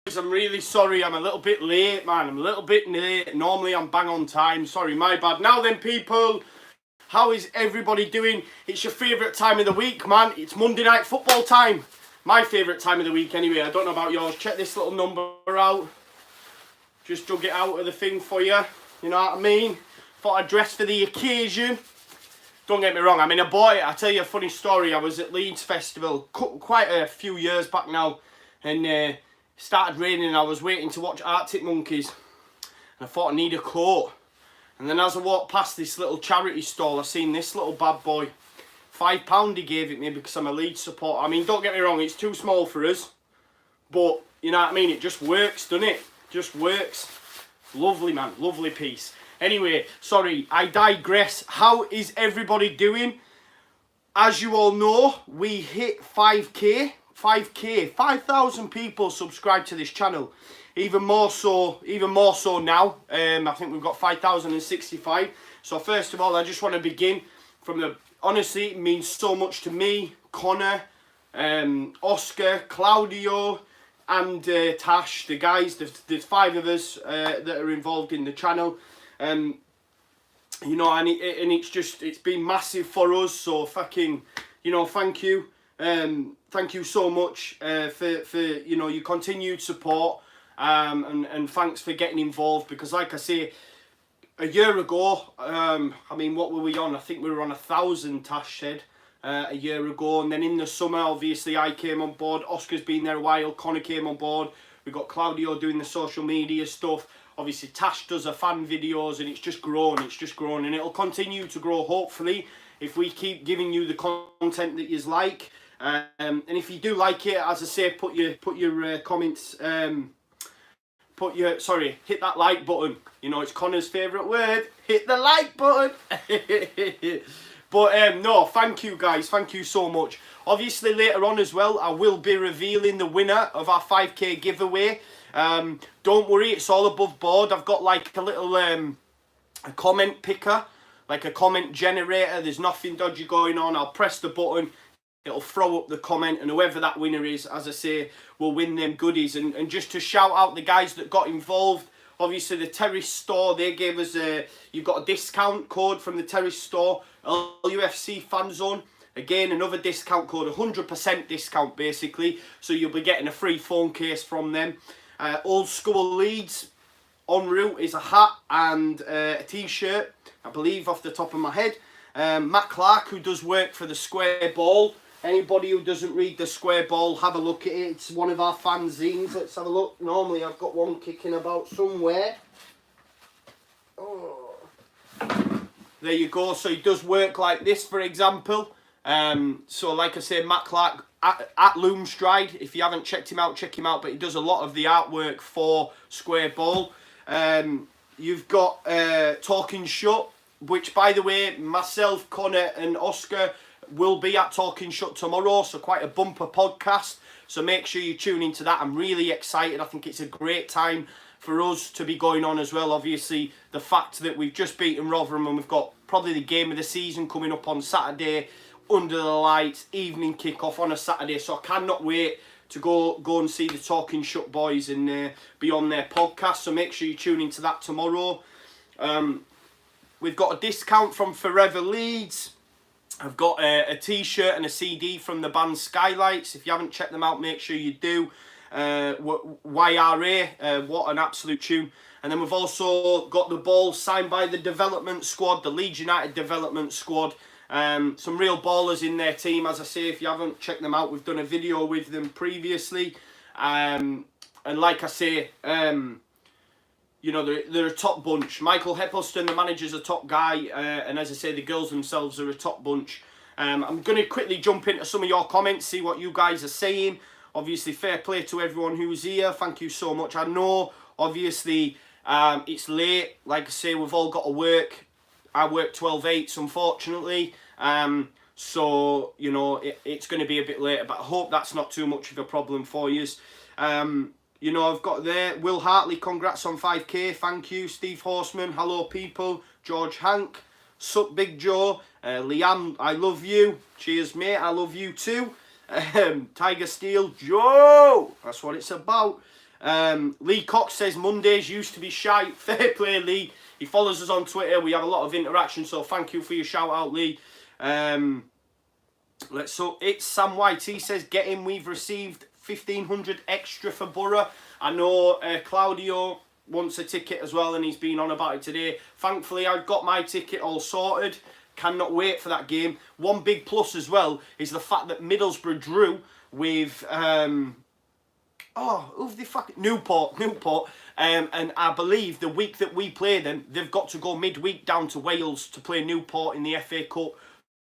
I'm really sorry, I'm a little bit late, man. I'm a little bit late. Normally I'm bang on time. Sorry, my bad. Now then, people, how is everybody doing? It's your favourite time of the week, man. It's Monday night football time. My favourite time of the week anyway. I don't know about yours. Check this little number out. Just dug it out of the thing for you. You know what I mean? Thought I'd dress for the occasion. Don't get me wrong, I mean, I'll tell you a funny story. I was at Leeds Festival quite a few years back now, and started raining and I was waiting to watch Arctic Monkeys, and I thought I need a coat. And then as I walked past this little charity stall, I seen this little bad boy. £5 he gave it me because I'm a Leeds supporter. I mean, don't get me wrong, it's too small for us, but you know what I mean, it just works, doesn't it? Just works. Lovely, man, lovely piece. Anyway, sorry, I digress. How is everybody doing? As you all know, we hit 5k, 5,000 people subscribed to this channel. Even more so now. I think we've got 5,065. So first of all, I just want to begin from the, honestly, it means so much to me, Conor, Oscar, Claudio, and Tash, the guys. There's 5 of us that are involved in the channel. You know, and it's been massive for us, so fucking, you know, thank you so much for you know, your continued support, and thanks for getting involved, because like I say, a year ago, I mean, what were we on? I think we were on 1,000, Tash said, a year ago, and then in the summer, obviously, I came on board. Oscar's been there a while. Conor came on board. We got Claudio doing the social media stuff. Obviously, Tash does her fan videos, and it's just grown, and it'll continue to grow, hopefully, if we keep giving you the content that you like. And if you do like it, as I say, put your comments, hit that like button. You know, it's Conor's favourite word, hit the like button. But no, thank you guys, thank you so much. Obviously, later on as well, I will be revealing the winner of our 5k giveaway. Don't worry, it's all above board. I've got like a little a comment picker, like a comment generator. There's nothing dodgy going on. I'll press the button, it'll throw up the comment, and whoever that winner is, as I say, will win them goodies. And just to shout out the guys that got involved, obviously the Terrace store, they gave us you've got a discount code from the Terrace store, LUFC fan zone. Again, another discount code, 100% discount basically, so you'll be getting a free phone case from them. Old School Leeds en route is a hat and a t-shirt, I believe, off the top of my head. Matt Clarke, who does work for the Square Ball. Anybody who doesn't read the Square Ball, have a look at it. It's one of our fanzines. Let's have a look. Normally I've got one kicking about somewhere. Oh. There you go. So he does work like this, for example. So like I say, Matt Clarke at Loomstride. If you haven't checked him out, check him out. But he does a lot of the artwork for Square Ball. You've got Talking Shut, which, by the way, myself, Conor and Oscar will be at Talking Shut tomorrow. So quite a bumper podcast. So make sure you tune into that. I'm really excited. I think it's a great time for us to be going on as well. Obviously, the fact that we've just beaten Rotherham and we've got probably the game of the season coming up on Saturday, under the lights, evening kickoff on a Saturday. So I cannot wait to go and see the Talking Shut boys and be on their podcast. So make sure you tune into that tomorrow. We've got a discount from Forever Leeds. I've got a t-shirt and a CD from the band Skylights. If you haven't checked them out, make sure you do. YRA, what an absolute tune. And then we've also got the ball signed by the development squad, the Leeds United development squad. Some real ballers in their team. As I say, if you haven't checked them out, we've done a video with them previously. And like I say, you know, they're a top bunch. Michael Heppelston, the manager's a top guy. And as I say, the girls themselves are a top bunch. I'm going to quickly jump into some of your comments, see what you guys are saying. Obviously, fair play to everyone who's here. Thank you so much. I know, obviously, it's late. Like I say, we've all got to work. I work 12/8s, unfortunately. So, you know, it's going to be a bit later. But I hope that's not too much of a problem for you. You know, I've got there Will Hartley, congrats on 5k. Thank you. Steve Horseman, hello, people. George Hank, sup, Big Joe. Liam, I love you. Cheers, mate. I love you too. Tiger Steel, Joe. That's what it's about. Lee Cox says Mondays used to be shite. Fair play, Lee. He follows us on Twitter. We have a lot of interaction, so thank you for your shout out, Lee. It's Sam White. He says, get in, we've received 1,500 extra for Borough. I know Claudio wants a ticket as well, and he's been on about it today. Thankfully, I've got my ticket all sorted. Cannot wait for that game. One big plus as well is the fact that Middlesbrough drew with Newport. And I believe the week that we play them, they've got to go midweek down to Wales to play Newport in the FA Cup.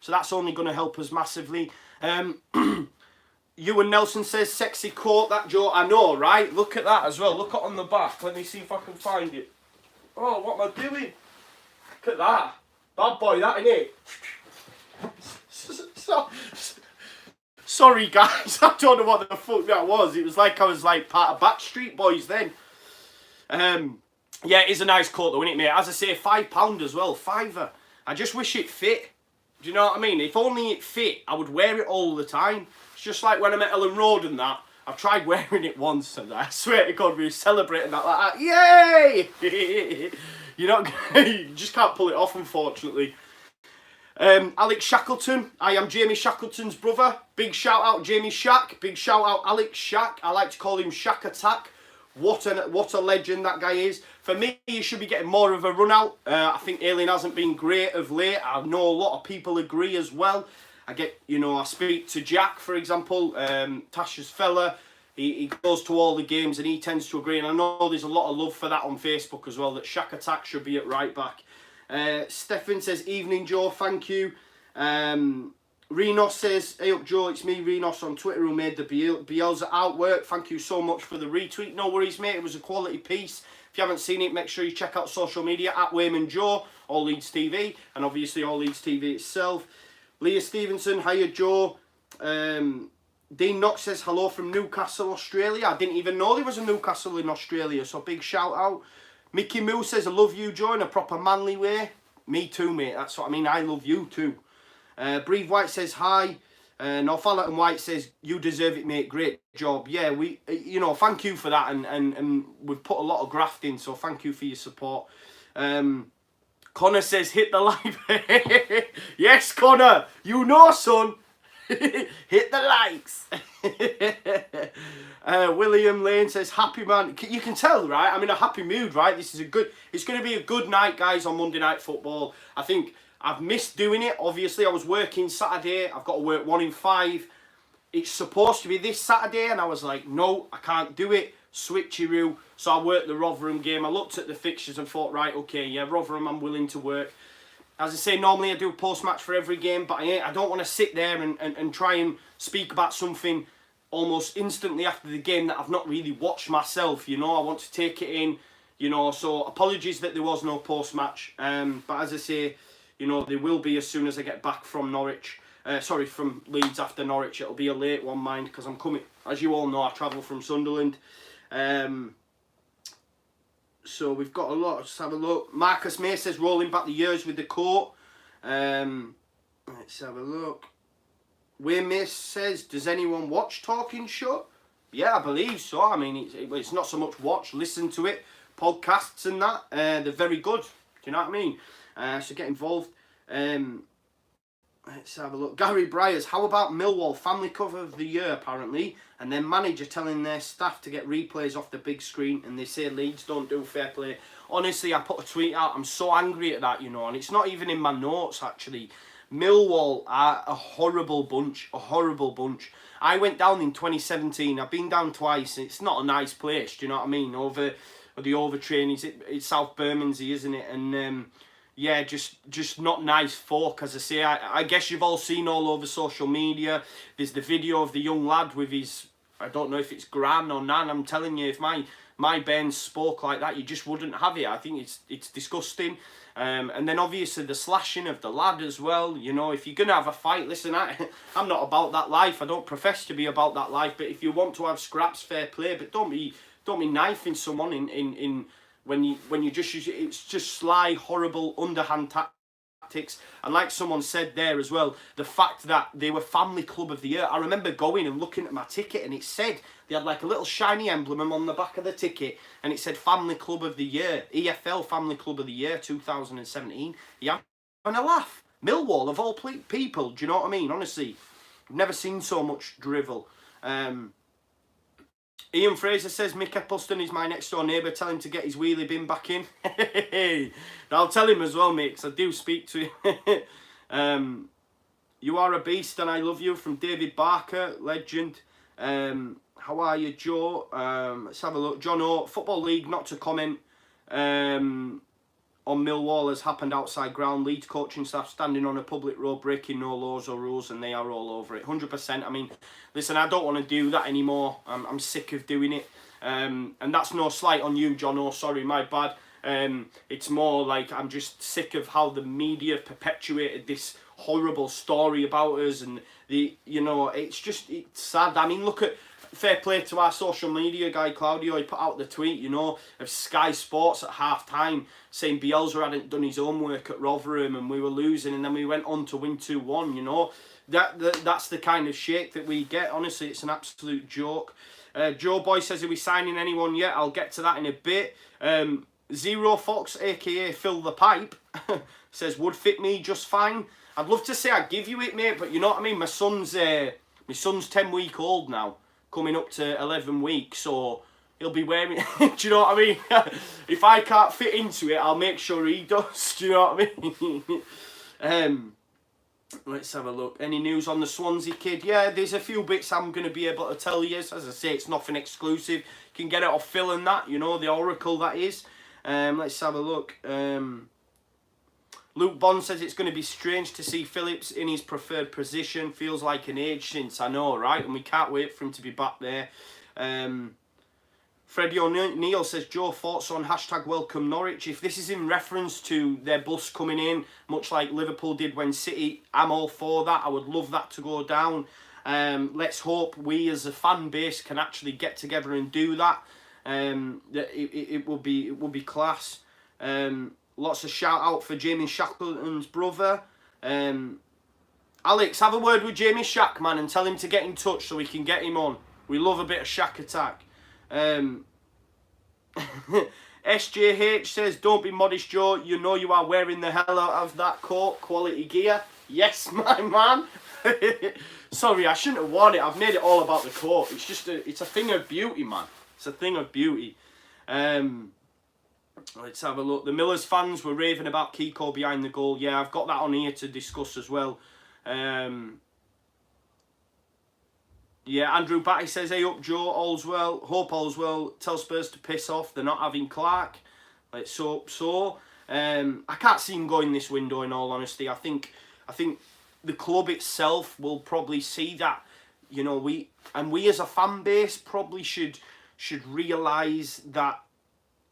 So that's only going to help us massively. Ewan Nelson says, sexy coat, that Joe. I know, right? Look at that as well. Look at on the back. Let me see if I can find it. Oh, what am I doing? Look at that. Bad boy, that, innit? Sorry, guys. I don't know what the fuck that was. It was like I was like part of Backstreet Boys then. Yeah, it is a nice coat though, isn't it, mate? As I say, £5 as well. £5. I just wish it fit. Do you know what I mean? If only it fit, I would wear it all the time. It's just like when I'm at Ellen Road and that. I've tried wearing it once and I swear to God we were celebrating that like that. Yay! You just can't pull it off, unfortunately. Alex Shackleton. I am Jamie Shackleton's brother. Big shout out Jamie Shack. Big shout out Alex Shack. I like to call him Shack Attack. What a legend that guy is. For me, he should be getting more of a run out. I think Alien hasn't been great of late. I know a lot of people agree as well. I speak to Jack, for example, Tasha's fella. He goes to all the games and he tends to agree. And I know there's a lot of love for that on Facebook as well, that Shack Attack should be at right back. Stefan says, evening, Joe, thank you. Renos says, hey up, Joe, it's me, Renos, on Twitter, who made the Bielsa artwork. Thank you so much for the retweet. No worries, mate. It was a quality piece. If you haven't seen it, make sure you check out social media at Wainman Joe, All Leeds TV, and obviously All Leeds TV itself. Leah Stevenson, hiya, Joe. Dean Knox says, hello from Newcastle, Australia. I didn't even know there was a Newcastle in Australia, so big shout out. Mickey Moo says, I love you, Joe, in a proper manly way. Me too, mate. That's what I mean. I love you too. Breve White says, hi. Northallerton White says, you deserve it, mate. Great job. Yeah, thank you for that. And we've put a lot of graft in, so thank you for your support. Conor says, hit the like. Yes, Conor. You know, son. Hit the likes. William Lane says, happy man. You can tell, right? I'm in a happy mood, right? It's going to be a good night, guys, on Monday Night Football. I think I've missed doing it. Obviously, I was working Saturday. I've got to work 1 in 5. It's supposed to be this Saturday, and I was like, no, I can't do it. Switcheroo. So I worked the Rotherham game. I looked at the fixtures and thought, right, okay, yeah, Rotherham, I'm willing to work. As I say, normally I do a post-match for every game, but I don't want to sit there and try and speak about something almost instantly after the game that I've not really watched myself, I want to take it in, so apologies that there was no post-match, but as I say, there will be as soon as I get back from from Leeds after Norwich. It'll be a late one, mind, because I'm coming, as you all know, I travel from Sunderland. So we've got a lot. Let's have a look. Marcus May says, rolling back the years with the court. Let's have a look. Wayne May says, does anyone watch Talking Shut? Yeah, I believe so. I mean, it's not so much watch, listen to it. Podcasts and that. They're very good. Do you know what I mean? So get involved. Let's have a look. Gary Bryers, how about Millwall? Family cover of the year, apparently. And then manager telling their staff to get replays off the big screen. And they say Leeds don't do fair play. Honestly, I put a tweet out. I'm so angry at that, And it's not even in my notes, actually. Millwall are a horrible bunch. A horrible bunch. I went down in 2017. I've been down twice. It's not a nice place, do you know what I mean? Over the overtraining. It's South Bermondsey, isn't it? And... yeah, just not nice folk, as I say. I guess you've all seen all over social media. There's the video of the young lad with his, I don't know if it's gran or nan. I'm telling you, if my Ben spoke like that, you just wouldn't have it. I think it's disgusting. And then obviously the slashing of the lad as well. If you're going to have a fight, listen, I'm not about that life. I don't profess to be about that life. But if you want to have scraps, fair play. But don't be knifing someone in when you just use it. It's just sly, horrible, underhand tactics. And like someone said there as well, the fact that they were Family Club of the Year. I remember going and looking at my ticket, and it said, they had like a little shiny emblem on the back of the ticket, and it said Family Club of the Year, EFL Family Club of the Year 2017. Yeah, and a laugh. Millwall, of all people, do you know what I mean? Honestly, I've never seen so much drivel. Ian Fraser says, Mick Eccleston is my next door neighbour. Tell him to get his wheelie bin back in. I'll tell him as well, mate, because I do speak to him. You are a beast and I love you, from David Barker, legend. How are you, Joe? Let's have a look. John O, Football League, not to comment on Millwall has happened outside ground. Leeds coaching staff standing on a public road, breaking no laws or rules, and they are all over it. 100%. I mean, listen, I don't want to do that anymore. I'm sick of doing it. And that's no slight on you, John. Oh, sorry, my bad. It's more like I'm just sick of how the media perpetuated this horrible story about us, and it's sad. I mean, look at, fair play to our social media guy Claudio. He put out the tweet, of Sky Sports at half time saying Bielsa hadn't done his homework at Rotherham and we were losing, and then we went on to win 2-1. That's the kind of shake that we get. Honestly, it's an absolute joke. Joe Boy says, are we signing anyone yet? I'll get to that in a bit. Zero Fox, aka Fill the Pipe, says, would fit me just fine. I'd love to say I'd give you it, mate, but you know what I mean? My son's 10 week old now, coming up to 11 weeks, so he'll be wearing do you know what I mean? If I can't fit into it, I'll make sure he does. Do you know what I mean? Let's have a look. Any news on the Swansea kid? Yeah, there's a few bits I'm going to be able to tell you. As I say, it's nothing exclusive. You can get it off Phil and that, the Oracle that is. Let's have a look. Luke Bond says it's going to be strange to see Phillips in his preferred position. Feels like an age since, I know, right? And we can't wait for him to be back there. Freddie O'Neill says, Joe, thoughts on #welcome Norwich? If this is in reference to their bus coming in, much like Liverpool did when City, I'm all for that. I would love that to go down. Let's hope we as a fan base can actually get together and do that. It will be class. Lots of shout out for Jamie Shackleton's brother. Alex, have a word with Jamie Shack, man, and tell him to get in touch so we can get him on. We love a bit of Shack attack. SJH says, don't be modest, Joe. You know you are wearing the hell out of that coat. Quality gear. Yes, my man. Sorry, I shouldn't have worn it. I've made it all about the coat. It's just it's a thing of beauty, man. It's a thing of beauty. Let's have a look. The Millers fans were raving about Kiko behind the goal. Yeah, I've got that on here to discuss as well. Yeah, Andrew Batty says, hey up Joe, all's well. Hope all's well. Tell Spurs to piss off. They're not having Clarke. Let's hope so. I can't see him going this window, in all honesty. I think the club itself will probably see that, we as a fan base probably should realise that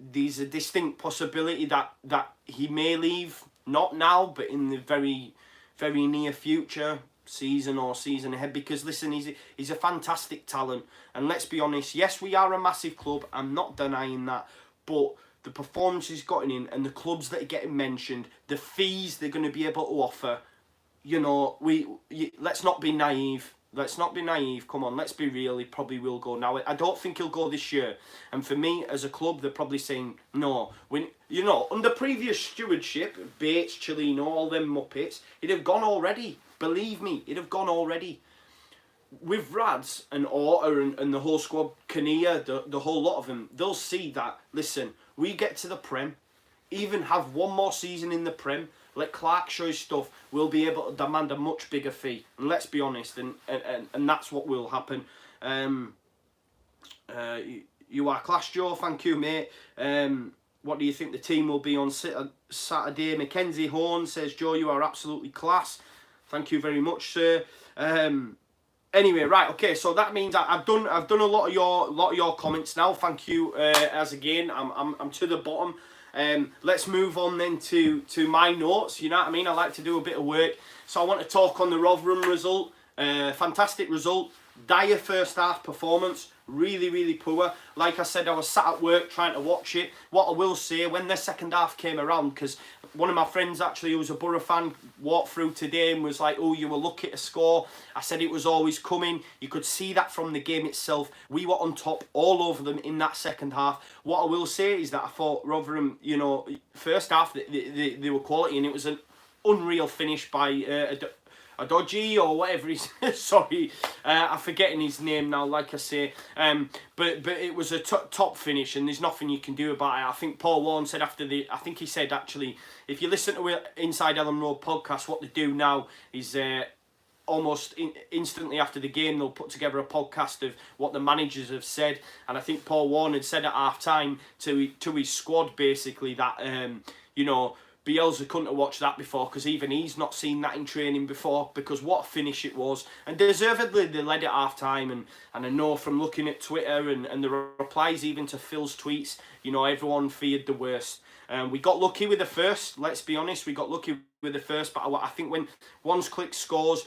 there's a distinct possibility that he may leave, not now, but in the very, very near future, season or season ahead. Because listen, he's a fantastic talent, and let's be honest, yes, we are a massive club, I'm not denying that, but the performances he's gotten in and the clubs that are getting mentioned, the fees they're going to be able to offer, let's not be naive. Let's not be naive. Come on, let's be real. He probably will go now. I don't think he'll go this year. And for me, as a club, they're probably saying no. Under previous stewardship, Bates, Cellino, all them muppets, he'd have gone already. Believe me, he'd have gone already. With Rads and Orta and the whole squad, Kinnear, the whole lot of them, they'll see that, listen, we get to the Prem, even have one more season in the Prem, let Clarke show his stuff, we'll be able to demand a much bigger fee. And let's be honest, and that's what will happen. You are class, Joe. Thank you, mate. What do you think the team will be on Saturday? Mackenzie Horn says, Joe, you are absolutely class. Thank you very much, sir. Anyway, right, okay. So that means I've done a lot of your comments now. Thank you. As again, I'm to the bottom. Let's move on then to my notes. You know what I mean? I like to do a bit of work. So I want to talk on the Rotherham result. Fantastic result. Dire first half performance. Really, really poor. Like I said, I was sat at work trying to watch it. What I will say, when the second half came around, because one of my friends actually, who's a Borough fan, walked through today and was like, oh, you were lucky to score. I said it was always coming. You could see that from the game itself. We were on top all over them in that second half. What I will say is that I thought Rotherham, you know, first half, they were quality, and it was an unreal finish by a dodgy or whatever he's sorry, I'm forgetting his name now, like I say, but it was a top finish, and there's nothing you can do about it. I think Paul Warren said after I think he said actually, if you listen to Inside Ellen Road podcast, what they do now is almost instantly after the game they'll put together a podcast of what the managers have said, and I think Paul Warren had said at half time to his squad basically that you know, Bielsa couldn't have watched that before, because even he's not seen that in training before, because what a finish it was. And deservedly they led at half time, and I know from looking at Twitter and the replies even to Phil's tweets, you know, everyone feared the worst. We got lucky with the first, let's be honest, we got lucky with the first, but I think when once Clarke scores,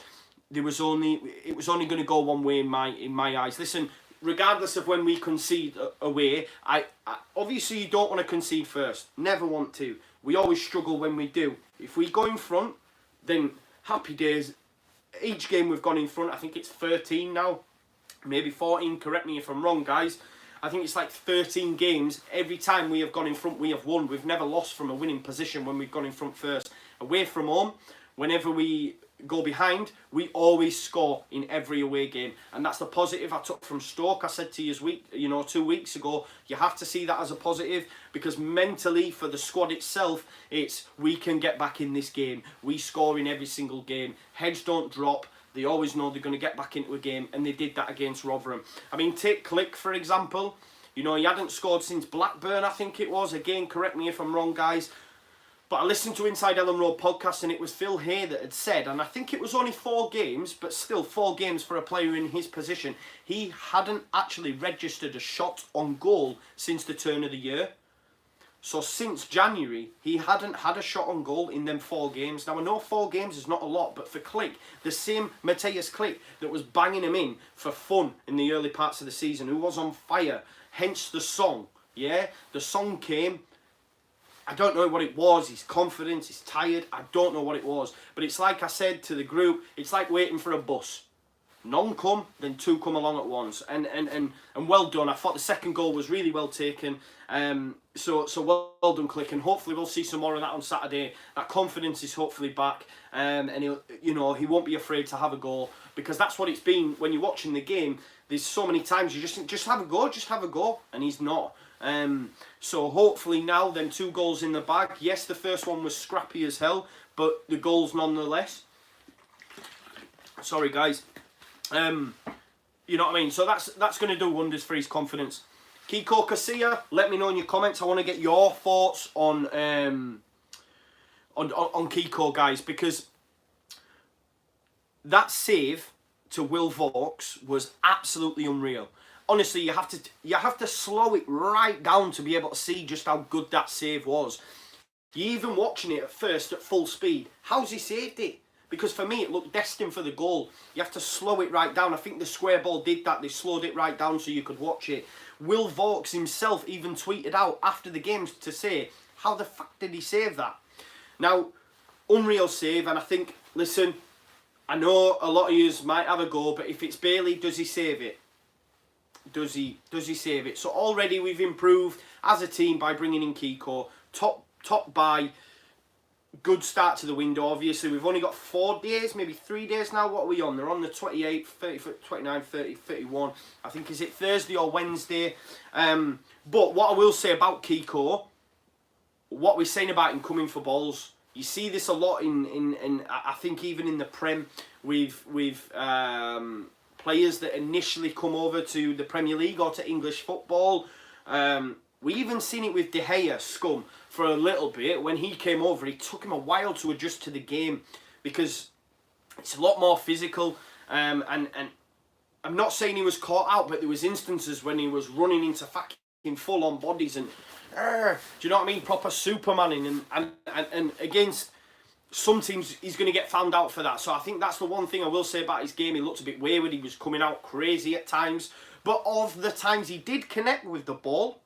it was only going to go one way in my eyes. Listen, regardless of when we concede away, I obviously you don't want to concede first, never want to. We always struggle when we do. If we go in front, then happy days. Each game we've gone in front, I think it's 13 now, maybe 14, correct me if I'm wrong, guys. I think it's like 13 games. Every time we have gone in front, we have won. We've never lost from a winning position when we've gone in front first. Away from home, whenever we go behind, we always score in every away game, and that's the positive I took from Stoke. I said to you 2 weeks ago, you have to see that as a positive, because mentally for the squad itself, it's we can get back in this game. We score in every single game. Heads don't drop. They always know they're going to get back into a game, and they did that against Rotherham. I mean, take Clarke for example. You know, he hadn't scored since Blackburn, I think it was. Again, correct me if I'm wrong, guys. But I listened to Inside Ellen Road podcast, and it was Phil Hay that had said, and I think it was only 4 games, but still 4 games for a player in his position, he hadn't actually registered a shot on goal since the turn of the year. So since January, he hadn't had a shot on goal in them 4 games. Now I know 4 games is not a lot, but for Clarke, the same Matthias Clarke that was banging him in for fun in the early parts of the season, who was on fire, hence the song, yeah? The song came. I don't know what it was, his confidence, he's tired, I don't know what it was. But it's like I said to the group, it's like waiting for a bus. None come, then 2 come along at once. And well done. I thought the second goal was really well taken. So well done, Clarke, and hopefully we'll see some more of that on Saturday. That confidence is hopefully back, and he won't be afraid to have a goal, because that's what it's been when you're watching the game. There's so many times you just have a go, and he's not. So hopefully now, them 2 goals in the bag. Yes, the first one was scrappy as hell, but the goals nonetheless. Sorry, guys. You know what I mean? So that's going to do wonders for his confidence. Kiko Casilla, let me know in your comments. I want to get your thoughts on Kiko, guys, because that save to Will Vaux was absolutely unreal. Honestly, you have to slow it right down to be able to see just how good that save was. You even watching it at first at full speed, how's he saved it? Because for me, it looked destined for the goal. You have to slow it right down. I think the square ball did that. They slowed it right down so you could watch it. Will Vaux himself even tweeted out after the game to say, how the fuck did he save that? Now, unreal save, and I think, listen, I know a lot of you might have a go, but if it's Bailey, does he save it? Does he save it? So already we've improved as a team by bringing in Kiko. Top by. Good start to the window. Obviously, we've only got 4 days, maybe 3 days now. What are we on? They're on the 28th, 30, 29, 30, 31. I think, is it Thursday or Wednesday? But what I will say about Kiko, what we're saying about him coming for balls, you see this a lot in I think even in the Prem with players that initially come over to the Premier League or to English football. We even seen it with De Gea, Scum, for a little bit. When he came over, it took him a while to adjust to the game because it's a lot more physical. And I'm not saying he was caught out, but there was instances when he was running into fucking full-on bodies and, do you know what I mean? Proper Supermaning. And against some teams, he's going to get found out for that. So I think that's the one thing I will say about his game. He looked a bit wayward. He was coming out crazy at times. But of the times he did connect with the ball,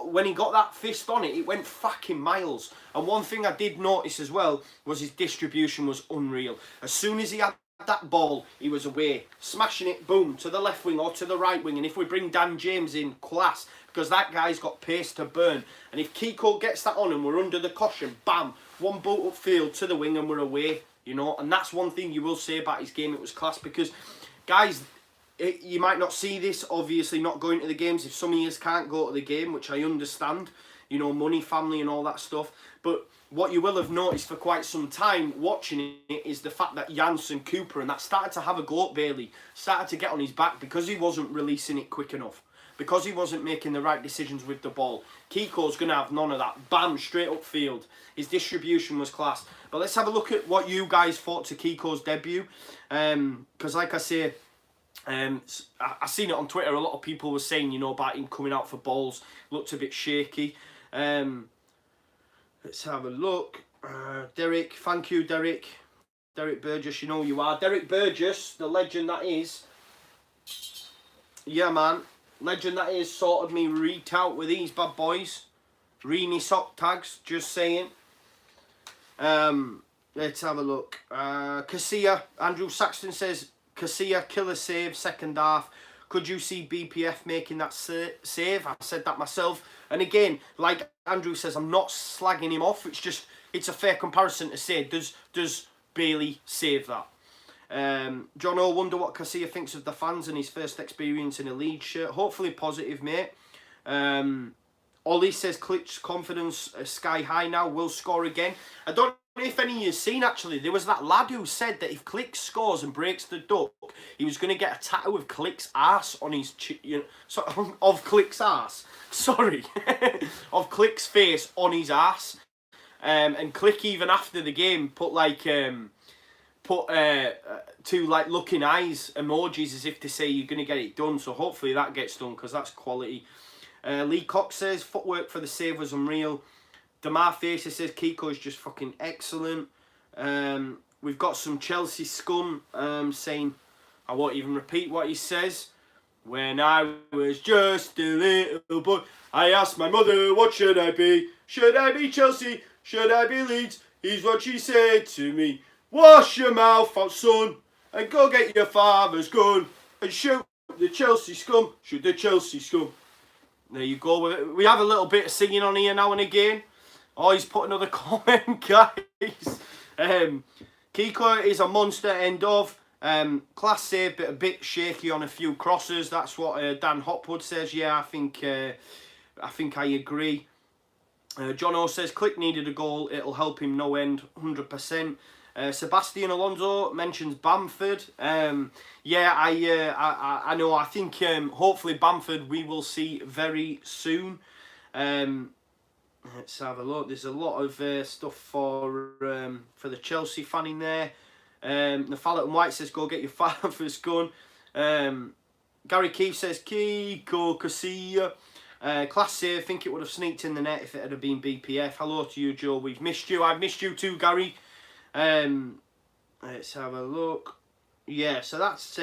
when he got that fist on it, it went fucking miles. And one thing I did notice as well was his distribution was unreal. As soon as he had that ball, he was away, smashing it, boom, to the left wing or to the right wing. And if we bring Dan James in, class, because that guy's got pace to burn. And if Kiko gets that on and we're under the caution, bam, one boot upfield to the wing and we're away, you know. And that's one thing you will say about his game, it was class, because, guys, you might not see this, obviously, not going to the games. If some of you can't go to the game, which I understand, you know, money, family and all that stuff. But what you will have noticed for quite some time watching it is the fact that Janssen, Cooper and that started to have a go at Bailey, started to get on his back because he wasn't releasing it quick enough, because he wasn't making the right decisions with the ball. Kiko's going to have none of that. Bam, straight upfield. His distribution was class. But let's have a look at what you guys thought to Kiko's debut. Because like I say, I seen it on Twitter, a lot of people were saying, you know, about him coming out for balls, looked a bit shaky. Let's have a look. Derek, thank you, Derek. Derek Burgess, you know who you are. Derek Burgess, the legend that is. Yeah, man. Legend that is, sorted me reeked out with these bad boys. Reenie sock tags, just saying. Let's have a look. Casilla, Andrew Saxton says, Casilla, killer save, second half. Could you see BPF making that save? I said that myself. And again, like Andrew says, I'm not slagging him off. It's just, it's a fair comparison to say, does Bailey save that? John O, wonder what Casilla thinks of the fans and his first experience in a Leeds shirt. Hopefully positive, mate. Ollie says, Clarke's confidence sky high now, will score again. I don't know if any of you have seen, actually, there was that lad who said that if Clarke scores and breaks the duck, he was going to get a tattoo of Clarke's arse on his, of Clarke's arse, sorry, of Clarke's face on his arse. And Clarke, even after the game, put like, two like looking eyes emojis as if to say you're going to get it done. So hopefully that gets done, because that's quality. Lee Cox says, footwork for the save was unreal. Damar Facer says, Kiko is just fucking excellent. We've got some Chelsea scum saying, I won't even repeat what he says. When I was just a little boy, I asked my mother, what should I be? Should I be Chelsea? Should I be Leeds? Here's what she said to me. Wash your mouth out, son, and go get your father's gun and shoot the Chelsea scum. Shoot the Chelsea scum. There you go. We have a little bit of singing on here now and again. Oh, he's put another comment, guys. Kiko is a monster, end of. Class save, but a bit shaky on a few crosses. That's what Dan Hopwood says. Yeah, I think I agree. John O says, Clarke needed a goal. It'll help him no end, 100%. Sebastian Alonso mentions Bamford. Yeah, I know. I think hopefully Bamford we will see very soon. Let's have a look. There's a lot of stuff for the Chelsea fan in there. Nafalet and White says, go get your father's gun. Gary Keefe says, Kiko Casilla. Class save, think it would have sneaked in the net if it had been BPF. Hello to you, Joe. We've missed you. I've missed you too, Gary. Let's have a look. Yeah, so that's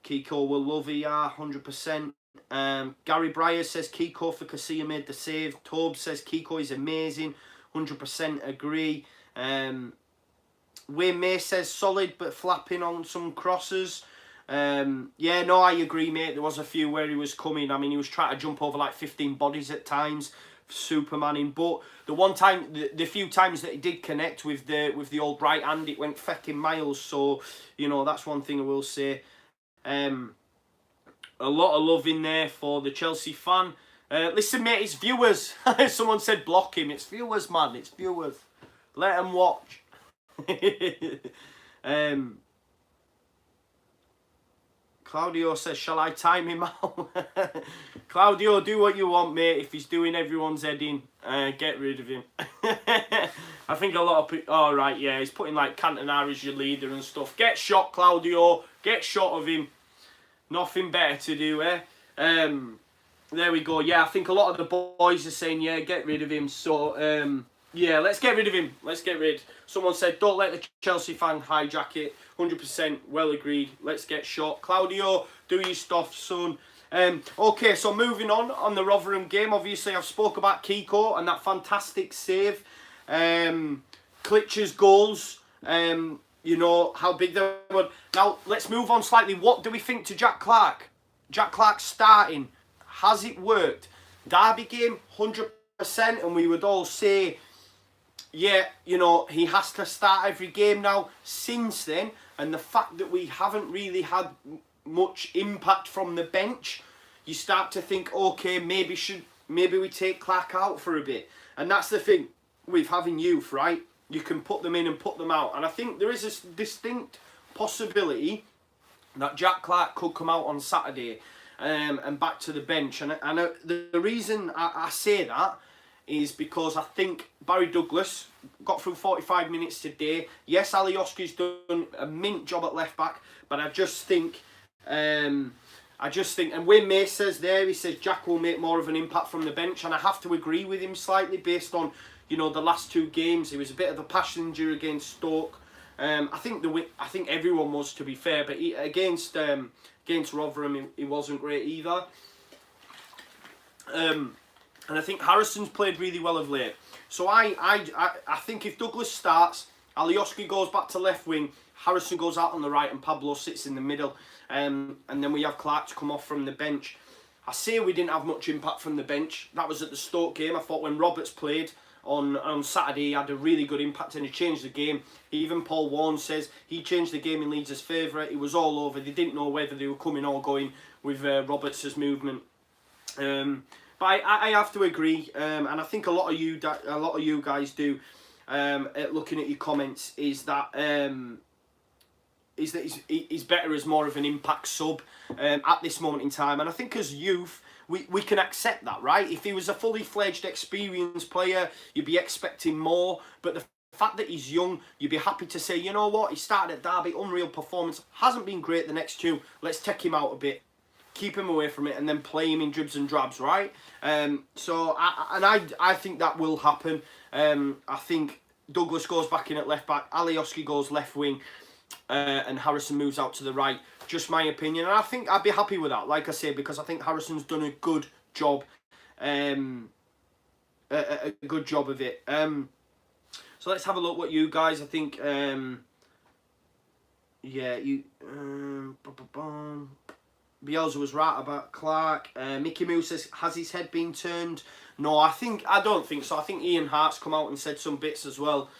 Kiko will love ER 100%. Gary Breyer says Kiko for Casilla made the save. Tobe says Kiko is amazing, 100% agree. Wayne May says solid but flapping on some crosses. Yeah, no, I agree, mate. There was a few where he was coming. I mean, he was trying to jump over like 15 bodies at times. Supermaning, but the one time, the few times that he did connect with the old right hand, it went fucking miles. So you know, that's one thing I will say. A lot of love in there for the Chelsea fan. Listen, mate, it's viewers. Someone said block him. It's viewers, man. It's viewers. Let them watch. Claudio says, shall I time him out? Claudio, do what you want, mate. If he's doing everyone's head in, get rid of him. I think a lot of people... Oh, right, yeah. He's putting, like, Cantona as your leader and stuff. Get shot, Claudio. Get shot of him. Nothing better to do, eh? There we go. Yeah, I think a lot of the boys are saying, yeah, get rid of him. So, Yeah, let's get rid of him. Let's get rid. Someone said, don't let the Chelsea fan hijack it. 100% well agreed. Let's get shot. Claudio, do your stuff, son. Okay, so moving on the Rotherham game. Obviously, I've spoke about Kiko and that fantastic save. Klitsch's goals. You know, how big they were. Now, let's move on slightly. What do we think to Jack Clarke? Jack Clarke starting. Has it worked? Derby game, 100%. And we would all say, yeah, you know, he has to start every game now. Since then, and the fact that we haven't really had much impact from the bench, you start to think, okay, maybe we take Clarke out for a bit. And that's the thing with having youth, right? You can put them in and put them out. And I think there is a distinct possibility that Jack Clarke could come out on Saturday and back to the bench. And the reason I say that is because I think Barry Douglas got through 45 minutes today. Yes, Alioski's done a mint job at left back, but I just think, and Wayne May says there, he says Jack will make more of an impact from the bench, and I have to agree with him slightly based on, you know, the last two games. He was a bit of a passenger against Stoke. I think everyone was, to be fair, but against Rotherham he wasn't great either. And I think Harrison's played really well of late. So I think if Douglas starts, Alioski goes back to left wing, Harrison goes out on the right, and Pablo sits in the middle. And then we have Clarke to come off from the bench. I say we didn't have much impact from the bench. That was at the Stoke game. I thought when Roberts played on Saturday, he had a really good impact and he changed the game. Even Paul Warne says he changed the game in Leeds' favour. It was all over. They didn't know whether they were coming or going with Roberts' movement. But I have to agree, and I think a lot of you guys do. Looking at your comments, is that he's better as more of an impact sub at this moment in time. And I think as youth, we can accept that, right? If he was a fully fledged, experienced player, you'd be expecting more. But the fact that he's young, you'd be happy to say, you know what, he started at Derby, unreal performance, hasn't been great the next two. Let's take him out a bit, keep him away from it, and then play him in dribs and drabs, right? So I think that will happen. I think Douglas goes back in at left back, Alioski goes left wing, and Harrison moves out to the right. Just my opinion, and I think I'd be happy with that. Like I say, because I think Harrison's done a good job, a good job of it. So let's have a look what you guys. I think, yeah, you. Bielsa was right about Clarke. Mickey Moose says, has his head been turned? No, I don't think so. I think Ian Hart's come out and said some bits as well.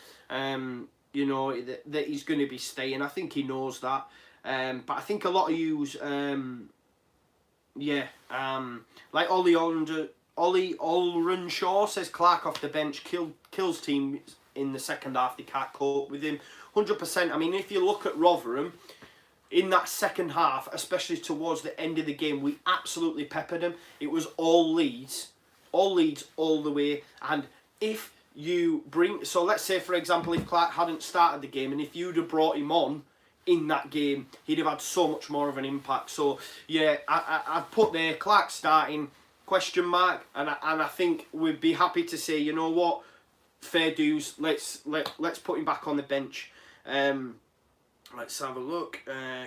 You know, that he's going to be staying. I think he knows that. But I think a lot of yous, like Ollie Olrenshaw says Clarke off the bench kills teams in the second half. They can't cope with him. 100%. I mean, if you look at Rotherham, in that second half, especially towards the end of the game, we absolutely peppered them. It was all Leeds all the way. And if you bring, so let's say for example, if Clarke hadn't started the game, and if you'd have brought him on in that game, he'd have had so much more of an impact. So yeah, I've put there Clarke starting question mark, and I think we'd be happy to say, you know what, fair dues. Let's put him back on the bench. Let's have a look.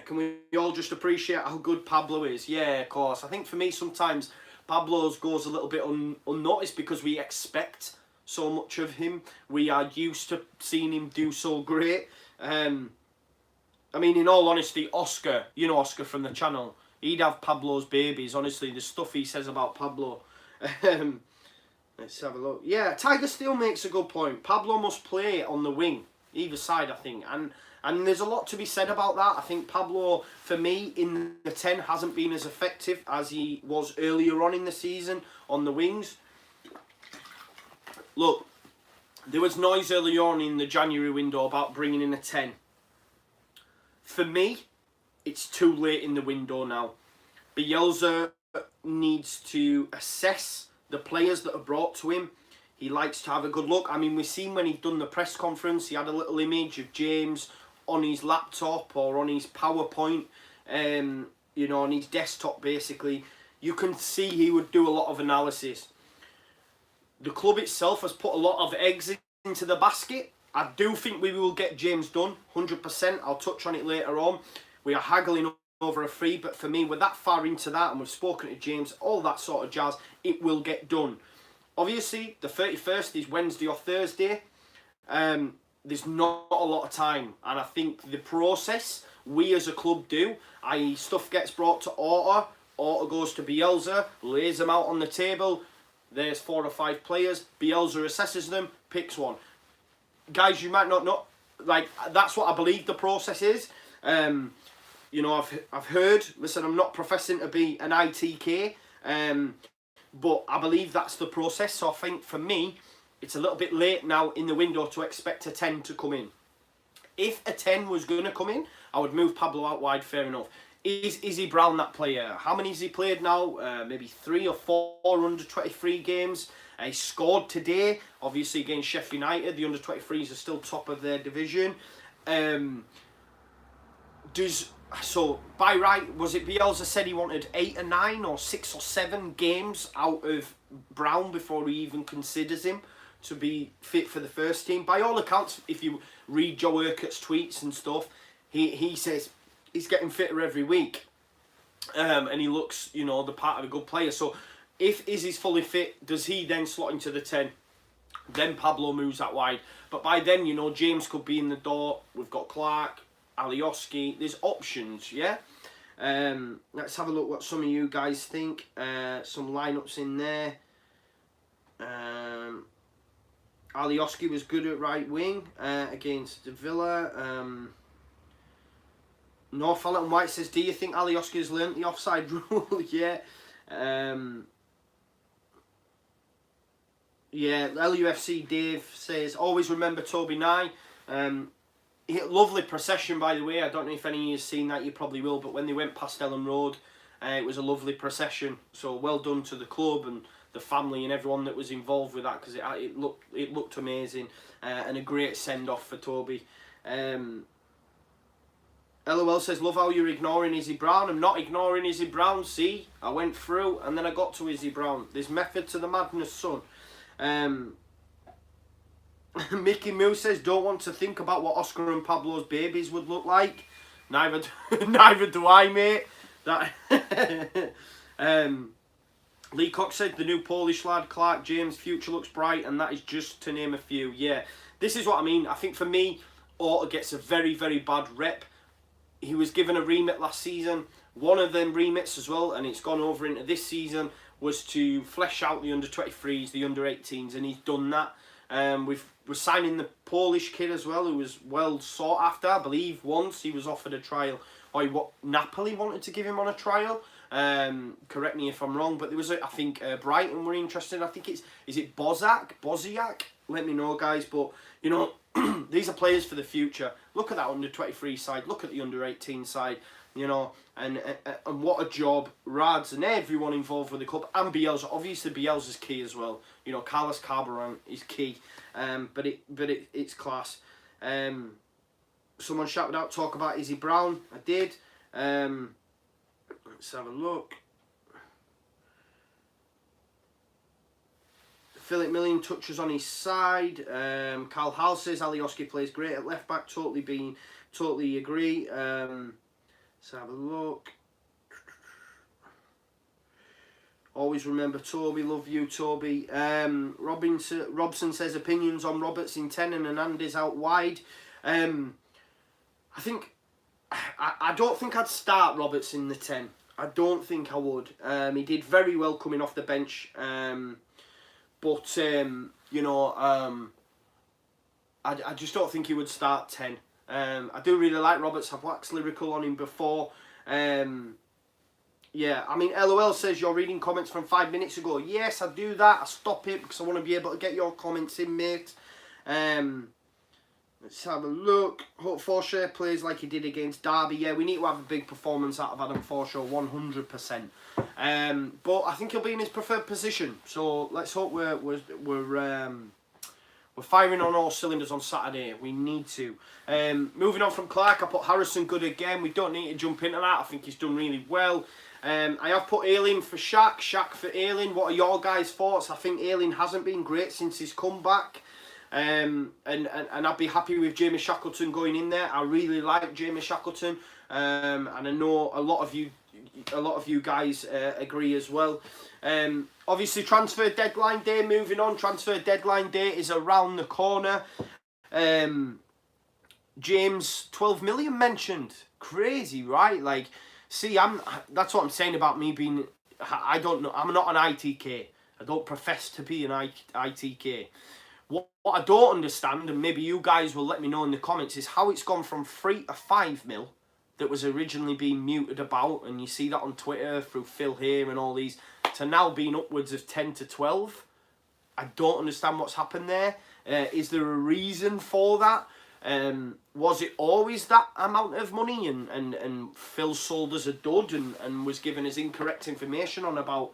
Can we all just appreciate how good Pablo is? Yeah, of course. I think for me sometimes Pablo's goes a little bit unnoticed because we expect so much of him. We are used to seeing him do so great. I mean, in all honesty, Oscar, you know Oscar from the channel, he'd have Pablo's babies. Honestly, the stuff he says about Pablo. Let's have a look. Yeah, Tiger still makes a good point. Pablo must play on the wing, either side, I think. And there's a lot to be said about that. I think Pablo, for me, in the 10, hasn't been as effective as he was earlier on in the season on the wings. Look, there was noise earlier on in the January window about bringing in a 10. For me, it's too late in the window now. Bielsa needs to assess the players that are brought to him. He likes to have a good look. I mean, we've seen when he'd done the press conference, he had a little image of James on his laptop or on his PowerPoint, you know, on his desktop basically. You can see he would do a lot of analysis. The club itself has put a lot of eggs into the basket. I do think we will get James done, 100%. I'll touch on it later on. We are haggling over a free, but for me, we're that far into that, and we've spoken to James, all that sort of jazz, it will get done. Obviously, the 31st is Wednesday or Thursday. There's not a lot of time, and I think the process we as a club do, i.e. stuff gets brought to Orta goes to Bielsa, lays them out on the table, there's 4 or 5 players, Bielsa assesses them, picks one. Guys, you might not know, like, that's what I believe the process is. You know, I've heard, listen, I'm not professing to be an ITK, but I believe that's the process. So I think for me, it's a little bit late now in the window to expect a 10 to come in. If a 10 was going to come in, I would move Pablo out wide, fair enough. Is Izzy Brown that player? How many has he played now? Maybe 3 or 4 under 23 games. He scored today, obviously against Sheffield United. The under 23s are still top of their division. So by right, was it Bielsa said he wanted 8 or 9 or 6 or 7 games out of Brown before he even considers him to be fit for the first team? By all accounts, if you read Joe Urquhart's tweets and stuff, he says he's getting fitter every week, and he looks, you know, the part of a good player. So if Izzy's fully fit, does he then slot into the 10? Then Pablo moves out wide. But by then, you know, James could be in the door. We've got Clarke, Alioski. There's options, yeah? Let's have a look what some of you guys think. Some lineups in there. Alioski was good at right wing against Villa. Northallerton White says, do you think Alioski has learnt the offside rule? Yeah. Yeah, LUFC Dave says, always remember Toby Nye. Lovely procession, by the way. I don't know if any of you have seen that, you probably will, but when they went past Ellen Road, it was a lovely procession. So well done to the club and the family and everyone that was involved with that, because it looked amazing, and a great send-off for Toby. LOL says, love how you're ignoring Izzy Brown. I'm not ignoring Izzy Brown, see? I went through and then I got to Izzy Brown. There's method to the madness, son. Mickey Moo says, don't want to think about what Oscar and Pablo's babies would look like. Neither do I, mate. Lee Cox said, the new Polish lad, Clarke James, future looks bright, and that is just to name a few. Yeah, this is what I mean. I think for me, Orta gets a very, very bad rep. He was given a remit last season. One of them remits as well, and it's gone over into this season, was to flesh out the under-23s, the under-18s, and he's done that. We're signing the Polish kid as well, who was well sought after. I believe once he was offered a trial, or Napoli wanted to give him on a trial. Correct me if I'm wrong, but there was, I think Brighton were interested. I think is it Boziak? Let me know, guys. But you know, these are players for the future. Look at that under-23 side. Look at the under-18 side. You know, and what a job Rads and everyone involved with the club, and Bielsa. Obviously, Bielsa's key as well. You know, Carlos Carbaran is key. But it's class. Someone shouted out, talk about Izzy Brown. I did. Let's have a look. Philip Million touches on his side. Carl Hall says Alioski plays great at left back. Totally agree. Let's have a look. Always remember Toby. Love you, Toby. Robson says opinions on Roberts in 10 and Hernandez out wide. I don't think I'd start Roberts in the 10. I don't think I would. He did very well coming off the bench. But you know, I just don't think he would start 10. I do really like Roberts. I've waxed lyrical on him before. Yeah, I mean, LOL says you're reading comments from 5 minutes ago. Yes, I do that. I stop it because I want to be able to get your comments in, mate. Let's have a look. Hope Forshaw plays like he did against Derby. Yeah, we need to have a big performance out of Adam Forshaw, 100%. But I think he'll be in his preferred position. So let's hope we're firing on all cylinders on Saturday. We need to. Moving on from Clarke, I put Harrison good again. We don't need to jump into that. I think he's done really well. I have put Ayling for Shaq for Ayling. What are your guys' thoughts? I think Ayling hasn't been great since his comeback. and I'd be happy with Jamie Shackleton going in there. I really like Jamie Shackleton, and I know a lot of you guys agree as well. Obviously, transfer deadline day. Moving on, transfer deadline day is around the corner. James, 12 million mentioned. Crazy, right? Like, see, that's what I'm saying about me being. I don't know. I'm not an ITK. I don't profess to be an ITK. What I don't understand, and maybe you guys will let me know in the comments, is how it's gone from 3 to 5 mil that was originally being muted about, and you see that on Twitter through Phil here and all these, to now being upwards of 10 to 12. I don't understand what's happened there. Is there a reason for that? Was it always that amount of money, and Phil sold us a dud and was giving us incorrect information on about,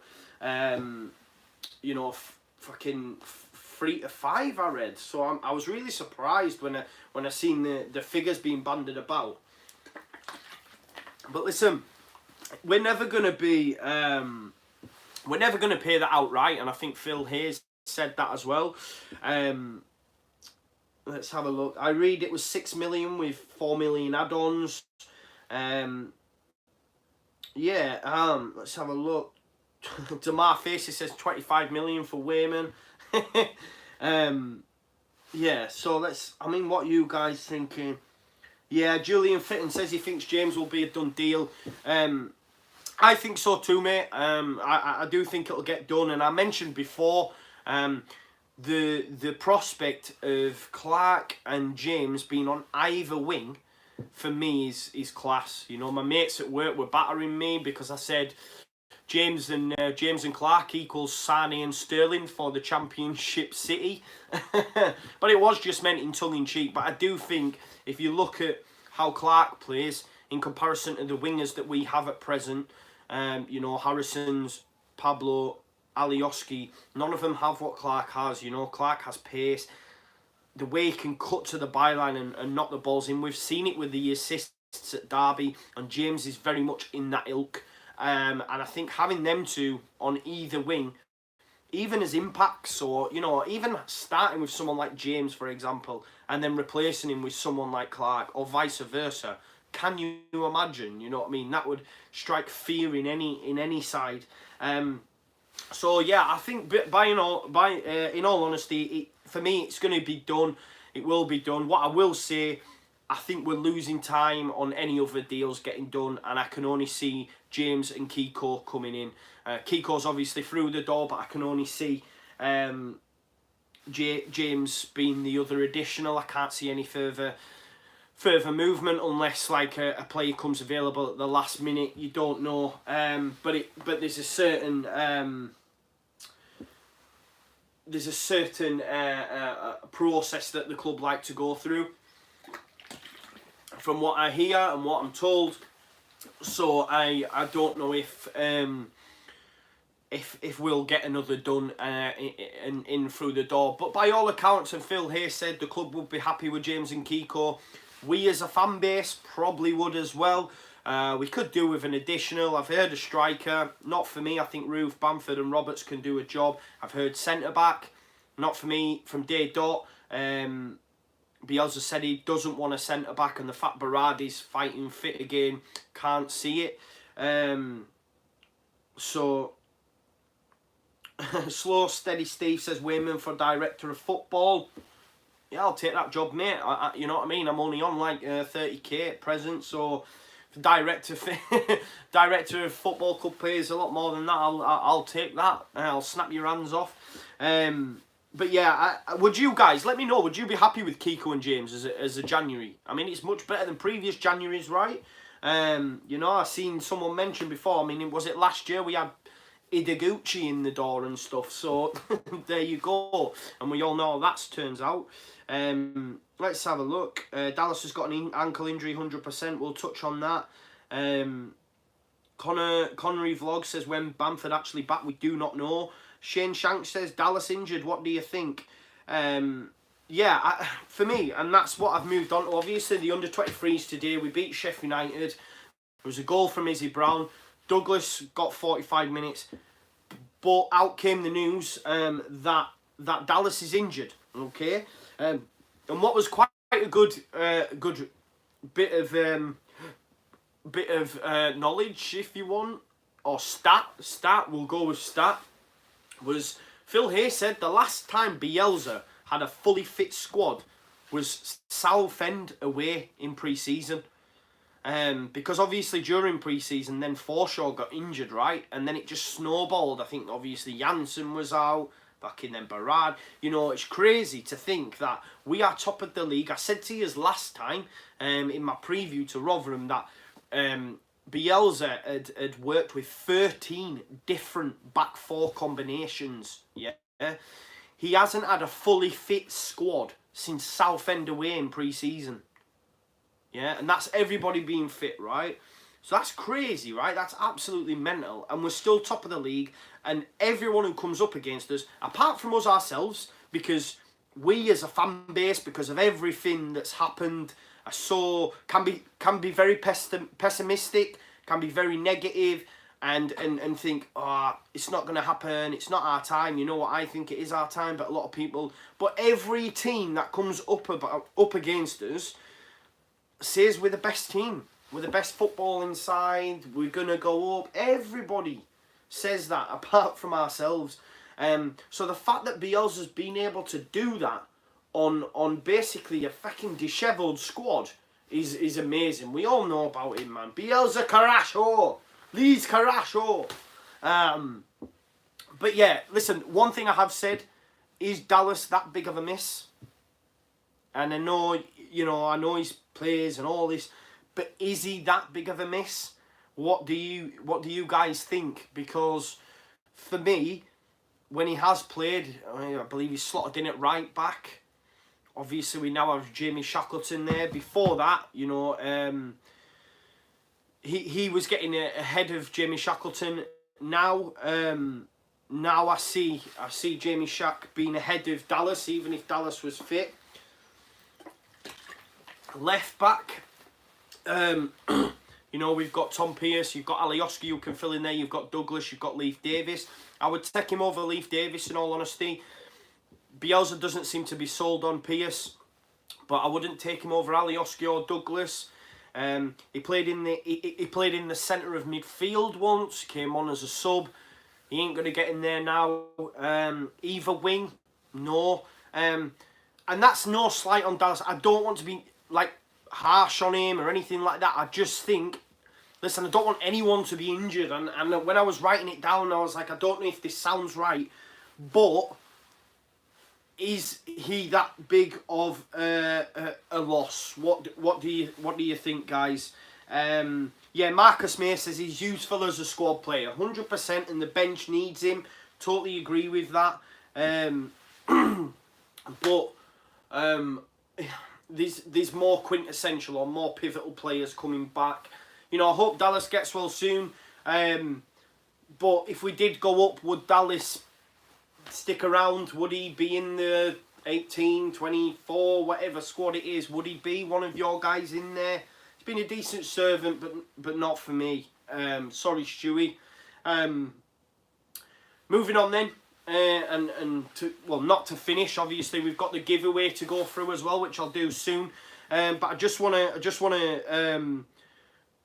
you know, fucking 3 to 5 I read. So I was really surprised when I seen the figures being banded about. But listen, we're never gonna pay that outright, and I think Phil Hayes said that as well. Let's have a look. I read it was 6 million with 4 million add-ons. Let's have a look. Damar Facey says 25 million for Wainman. So what are you guys thinking? Yeah, Julian Fitton says he thinks James will be a done deal. I think so too, mate. I do think it'll get done, and I mentioned before the prospect of Clarke and James being on either wing for me is class. You know, my mates at work were battering me because I said James and Clarke equals Sane and Sterling for the Championship City. But it was just meant in tongue-in-cheek. But I do think if you look at how Clarke plays in comparison to the wingers that we have at present, you know, Harrison's, Pablo, Alioski, none of them have what Clarke has. You know, Clarke has pace. The way he can cut to the byline and knock the balls in. We've seen it with the assists at Derby, and James is very much in that ilk. And I think having them two on either wing, even as impacts, or, you know, even starting with someone like James, for example, and then replacing him with someone like Clarke, or vice versa, can you imagine? You know what I mean? That would strike fear in any side. So yeah, I think in all honesty, for me, it's going to be done. It will be done. What I will say, I think we're losing time on any other deals getting done, and I can only see James and Kiko coming in. Kiko's obviously through the door, but I can only see James being the other additional. I can't see any further movement unless like a player comes available at the last minute. You don't know. But there's a certain process that the club like to go through, from what I hear and what I'm told. So I don't know if we'll get another done in through the door. But by all accounts, and Phil Hayes said the club would be happy with James and Kiko. We as a fan base probably would as well. We could do with an additional. I've heard a striker. Not for me. I think Roof, Bamford and Roberts can do a job. I've heard centre-back. Not for me. From day dot. Bielsa said he doesn't want a centre-back, and the fact Berardi's fighting fit again, can't see it. So, Slow Steady Steve says Wainman for director of football. Yeah, I'll take that job, mate. You know what I mean? I'm only on like 30k at present, so director of football club pays a lot more than that. I'll take that. I'll snap your hands off. But yeah, would you guys let me know? Would you be happy with Kiko and James as a January? I mean, it's much better than previous Januaries, right? You know, I've seen someone mention before. I mean, was it last year we had Ideguchi in the door and stuff? So there you go, and we all know how that turns out. Let's have a look. Dallas has got an ankle injury, 100%. We'll touch on that. Conor Vlog says when Bamford actually back, we do not know. Shane Shank says Dallas injured. What do you think? Yeah, for me, and that's what I've moved on to. Obviously, the under-23s today, we beat Sheffield United. There was a goal from Izzy Brown. Douglas got 45 minutes, but out came the news that Dallas is injured. Okay, And what was quite a good bit of knowledge, if you want, or stat, we'll go with stat, was Phil Hay said the last time Bielsa had a fully fit squad was Southend away in pre-season. Because obviously during pre-season, then Forshaw got injured, right? And then it just snowballed. I think obviously Janssen was out, back in then Barad. You know, it's crazy to think that we are top of the league. I said to you last time in my preview to Rotherham that Bielsa had worked with 13 different back four combinations. Yeah, he hasn't had a fully fit squad since Southend away in pre-season. Yeah, and that's everybody being fit, right? So that's crazy, right? That's absolutely mental. And we're still top of the league. And everyone who comes up against us, apart from us ourselves, because we as a fan base, because of everything that's happened, can be very pessimistic, can be very negative, and think, oh, it's not going to happen, it's not our time. You know what, I think it is our time, but a lot of people... But every team that comes up against us says we're the best team. We're the best football inside. We're going to go up. Everybody says that, apart from ourselves. So the fact that Bielsa's been able to do that on basically a fucking dishevelled squad is amazing. We all know about him, man. Bielsa Carrasco. Leeds Carrasco. But yeah, listen, one thing I have said, is Dallas that big of a miss? And I know he's plays and all this, but is he that big of a miss? What do you guys think? Because for me, when he has played, I believe he's slotted in at right back. Obviously, we now have Jamie Shackleton there. Before that, he was getting ahead of Jamie Shackleton. Now I see Jamie Shack being ahead of Dallas, even if Dallas was fit. Left back, we've got Tom Pearce, you've got Alioski who can fill in there, you've got Douglas, you've got Leif Davis. I would take him over Leif Davis in all honesty. Bielsa doesn't seem to be sold on Pearce, but I wouldn't take him over Alioski or Douglas. He played in the centre of midfield once, came on as a sub. He ain't going to get in there now. Either wing, no. And that's no slight on Dallas. I don't want to be harsh on him or anything like that. I just think, listen, I don't want anyone to be injured. And when I was writing it down, I was like, I don't know if this sounds right, but is he that big of a loss? What do you think, guys? Yeah, Marcus May says he's useful as a squad player, 100%, and the bench needs him. Totally agree with that. But there's more quintessential or more pivotal players coming back. I hope Dallas gets well soon. But if we did go up, would Dallas stick around? Would he be in the 18, 24, whatever squad it is? Would he be one of your guys in there? He's been a decent servant, but not for me. Sorry, Stewie. Moving on then. Not to finish. Obviously, we've got the giveaway to go through as well, which I'll do soon. But I just want to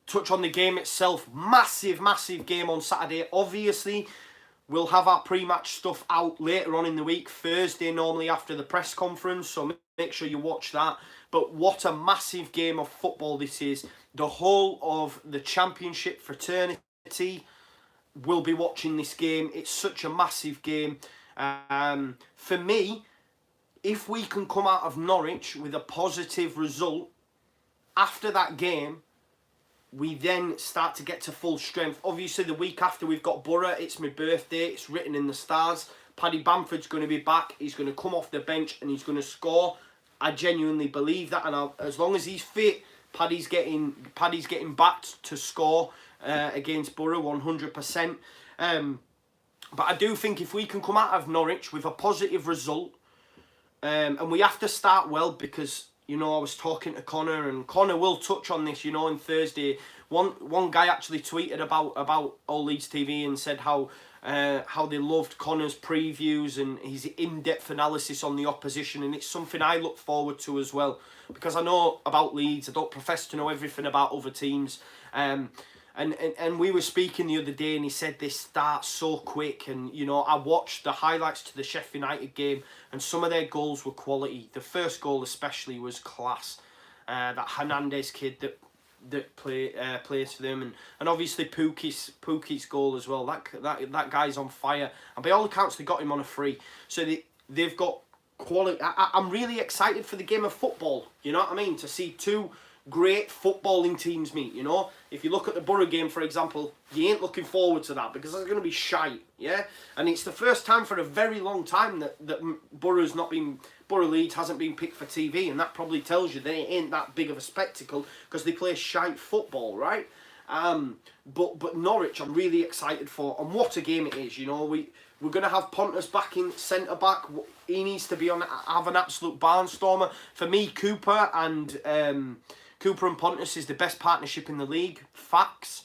touch on the game itself. Massive game on Saturday. Obviously, we'll have our pre-match stuff out later on in the week, Thursday, normally after the press conference. So make sure you watch that. But what a massive game of football this is. The whole of the Championship fraternity will be watching this game. It's such a massive game. For me, if we can come out of Norwich with a positive result after that game, we then start to get to full strength. Obviously, the week after we've got Borough. It's my birthday. It's written in the stars. Paddy Bamford's going to be back. He's going to come off the bench and he's going to score. I genuinely believe that, and as long as he's fit, Paddy's getting backed to score against Borough 100%. But I do think if we can come out of Norwich with a positive result, and we have to start well, because you know, I was talking to Conor, and Conor will touch on this, you know, on Thursday. One guy actually tweeted about Leeds TV and said how they loved Conor's previews and his in-depth analysis on the opposition, and it's something I look forward to as well, because I know about Leeds. I don't profess to know everything about other teams. And we were speaking the other day, and he said they start so quick. And, you know, I watched the highlights to the Sheffield United game, and some of their goals were quality. The first goal especially was class. That Hernandez kid that plays for them, and obviously Pookie's goal as well. That guy's on fire, and by all accounts they got him on a free. So they've got quality. I'm really excited for the game of football. You know what I mean? To see two great footballing teams meet, you know. If you look at the Borough game, for example, you ain't looking forward to that because it's going to be shite, yeah? And it's the first time for a very long time that Borough Leeds hasn't been picked for TV, and that probably tells you they ain't that big of a spectacle because they play shite football, right? But Norwich, I'm really excited for, and what a game it is, you know. We're going to have Pontus back in centre-back. He needs to have an absolute barnstormer. For me, Cooper and Pontus is the best partnership in the league. Facts.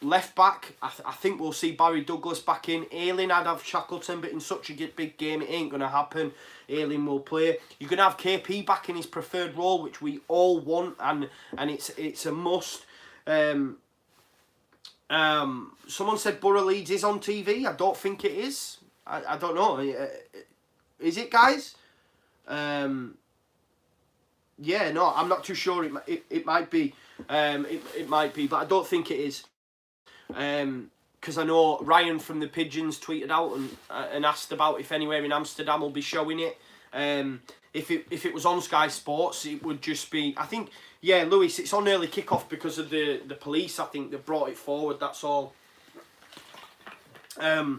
Left back, I think we'll see Barry Douglas back in. Ayling, I'd have Shackleton, but in such a big game, it ain't going to happen. Ayling will play. You're going to have KP back in his preferred role, which we all want, and it's a must. Someone said Borough Leeds is on TV. I don't think it is. I don't know. Is it, guys? Yeah, no, I'm not too sure. It might be. It might be, but I don't think it is. Because I know Ryan from the Pigeons tweeted out and asked about if anywhere in Amsterdam will be showing it. If it was on Sky Sports, it would just be. I think, yeah, Lewis, it's on early kickoff because of the police. I think they brought it forward. That's all. But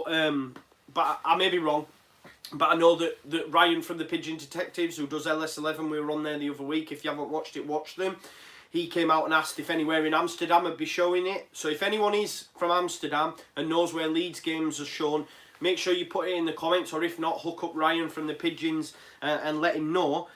I may be wrong. But I know that Ryan from the Pigeon Detectives, who does LS11, we were on there the other week. If you haven't watched it, watch them. He came out and asked if anywhere in Amsterdam would be showing it. So if anyone is from Amsterdam and knows where Leeds games are shown, make sure you put it in the comments, or if not, hook up Ryan from the Pigeons and let him know.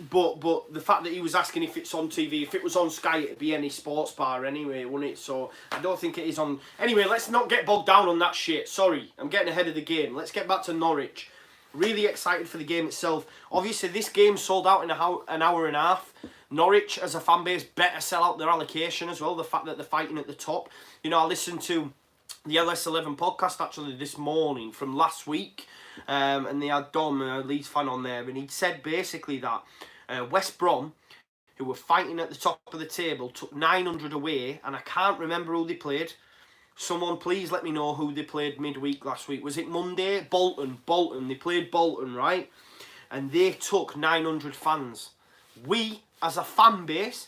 But the fact that he was asking if it's on TV, if it was on Sky, it'd be any sports bar anyway, wouldn't it? So I don't think it is on. Anyway, let's not get bogged down on that shit. Sorry, I'm getting ahead of the game. Let's get back to Norwich. Really excited for the game itself. Obviously, this game sold out in an hour and a half. Norwich, as a fan base, better sell out their allocation as well. The fact that they're fighting at the top. You know, I listened to the LS11 podcast actually this morning from last week, and they had Dom, a Leeds fan, on there, and he'd said basically that West Brom, who were fighting at the top of the table, took 900 away, and I can't remember who they played. Someone please let me know who they played midweek last week. Was it Monday? Bolton. They played Bolton, right? And they took 900 fans. We, as a fan base,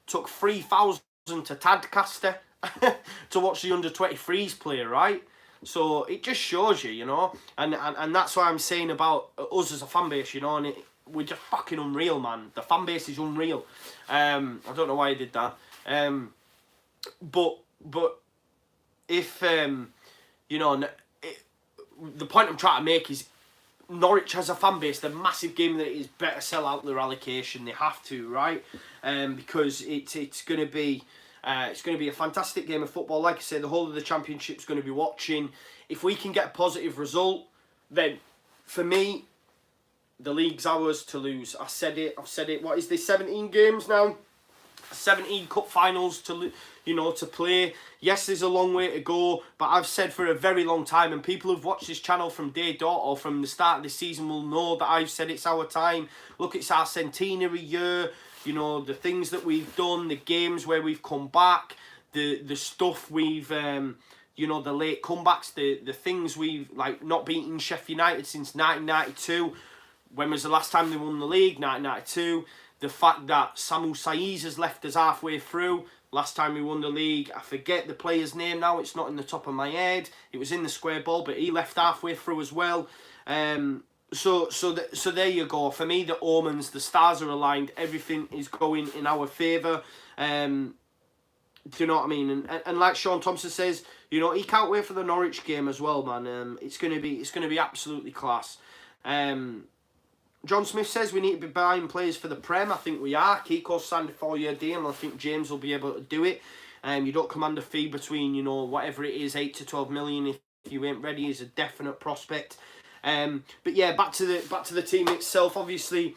took 3,000 to Tadcaster to watch the under-23s play, right? So it just shows you, you know, and that's what I'm saying about us as a fan base, you know, and we're just fucking unreal, man. The fan base is unreal. I don't know why I did that. But if you know, the point I'm trying to make is Norwich has a fan base. The massive game that it is, better sell out their allocation. They have to, right? Because it's going to be a fantastic game of football. Like I say, the whole of the championship's going to be watching. If we can get a positive result, then for me, the league's ours to lose. I've said it. What is this? 17 games now. 17 cup finals to play. Yes, there's a long way to go, but I've said for a very long time, and people who've watched this channel from day dot or from the start of the season will know that I've said it's our time. Look, it's our centenary year. You know, the things that we've done, the games where we've come back, the stuff we've, you know, the late comebacks, the things we've, like, not beating Sheffield United since 1992. When was the last time they won the league? 1992. The fact that Samu Saiz has left us halfway through. Last time we won the league, I forget the player's name now. It's not in the top of my head. It was in the square ball, but he left halfway through as well. So there you go. For me, the omens, the stars are aligned. Everything is going in our favour. Do you know what I mean? And like Sean Thompson says, you know, he can't wait for the Norwich game as well, man. It's gonna be absolutely class. John Smith says we need to be buying players for the Prem. I think we are. Kiko signed a 4-year deal, and I think James will be able to do it. You don't command a fee between, you know, whatever it is, 8 to 12 million. If you ain't ready, is a definite prospect. But yeah, back to the team itself. Obviously,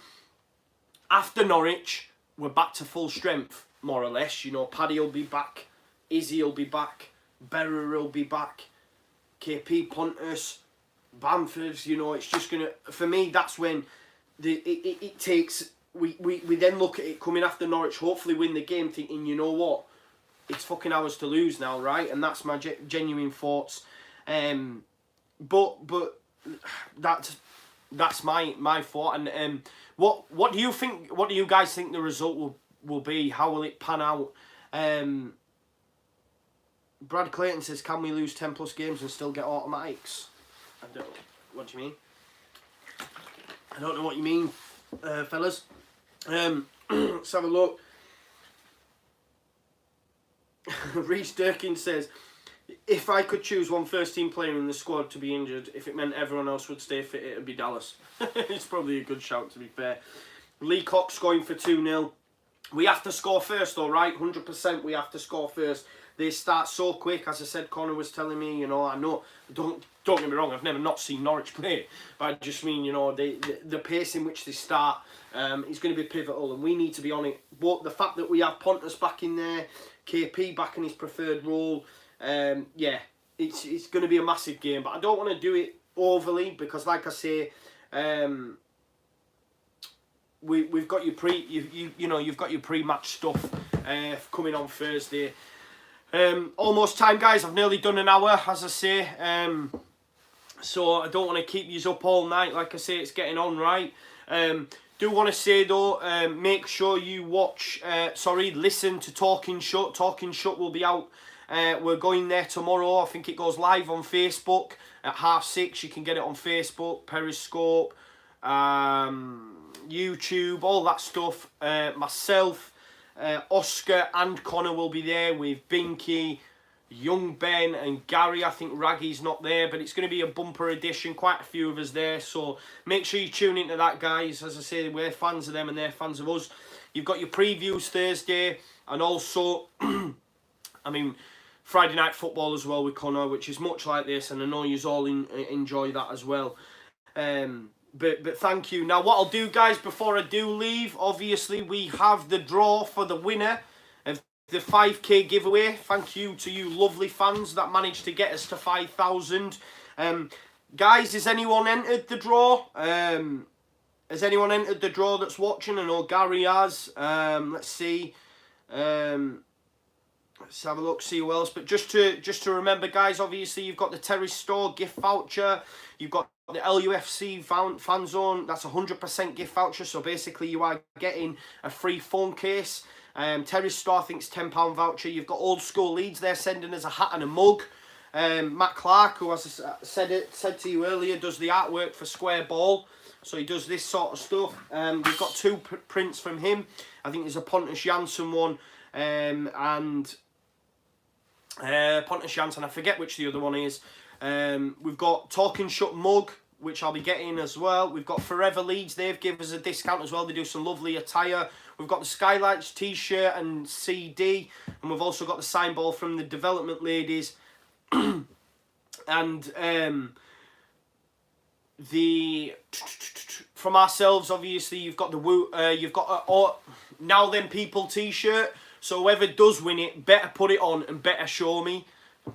after Norwich, we're back to full strength, more or less. You know, Paddy will be back, Izzy will be back, Berra will be back, KP, Pontus, Bamford's. You know, it's just gonna, for me, that's when it takes. We then look at it coming after Norwich, hopefully win the game, thinking, you know what, it's fucking ours to lose now, right? And that's my genuine thoughts. But that's my thought. And what do you think? What do you guys think the result will be? How will it pan out? Brad Clayton says, can we lose 10 plus games and still get automatics? I don't know. What do you mean? I don't know what you mean, fellas. Let's have a look. Reece Durkin says, if I could choose one first team player in the squad to be injured, if it meant everyone else would stay fit, it would be Dallas. It's probably a good shout, to be fair. Lee Cox going for 2-0. We have to score first, though, right? 100% we have to score first. They start so quick, as I said, Conor was telling me, you know, I know, don't get me wrong, I've never not seen Norwich play, but I just mean, you know, the pace in which they start is going to be pivotal, and we need to be on it. But the fact that we have Pontus back in there, KP back in his preferred role, yeah, it's going to be a massive game. But I don't want to do it overly, because like I say, we've got your you've got your pre-match stuff coming on Thursday. Almost time, guys. I've nearly done an hour, as I say. So I don't want to keep you up all night. Like I say, it's getting on, right? Do want to say though, make sure you listen to Talking Shut. Talking Shut will be out. We're going there tomorrow. I think it goes live on Facebook at 6:30. You can get it on Facebook, Periscope, YouTube, all that stuff. Myself, Oscar and Conor will be there with Binky, Young Ben and Gary. I think Raggy's not there, but it's going to be a bumper edition. Quite a few of us there, so make sure you tune into that, guys. As I say, we're fans of them and they're fans of us. You've got your previews Thursday, and also, I mean, Friday night football as well with Conor, which is much like this, and I know you all enjoy that as well. But thank you. Now, what I'll do, guys, before I do leave, obviously we have the draw for the winner of the 5k giveaway. Thank you to you lovely fans that managed to get us to 5,000. Guys, has anyone entered the draw? Has anyone entered the draw that's watching? I know Gary has. Let's see. Let's have a look, see who else. But just to remember, guys, obviously you've got the Terrace Store gift voucher. You've got the LUFC fan zone. That's 100% gift voucher. So basically you are getting a free phone case. Terrace Store, I think, it's £10 voucher. You've got Old School Leeds. They're sending us a hat and a mug. Matt Clarke, who, as I said to you earlier, does the artwork for Square Ball. So he does this sort of stuff. We've got 2 prints from him. I think there's a Pontus Jansson one and Pontus Jansson. I forget which the other one is. We've got Talking Shut mug, which I'll be getting as well. We've got Forever Leeds. They've given us a discount as well. They do some lovely attire. We've got the Skylights t-shirt and CD. And we've also got the sign ball from the development ladies. And from ourselves, obviously, you've got the Now Then People t-shirt. So whoever does win it, better put it on and better show me.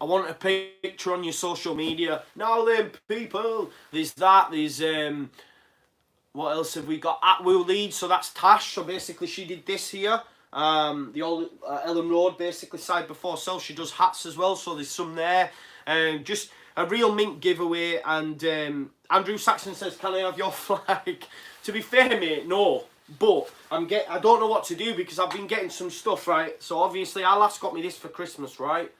I want a picture on your social media. Now Then People. There's that. There's what else have we got? At Woo Leeds. So that's Tash. So basically she did this here. The old Ellen Road, basically side before sell. She does hats as well. So there's some there. Just a real mint giveaway. And Andrew Saxon says, can I have your flag? To be fair, mate, no. But I don't know what to do, because I've been getting some stuff, right? So obviously our lass got me this for Christmas, right?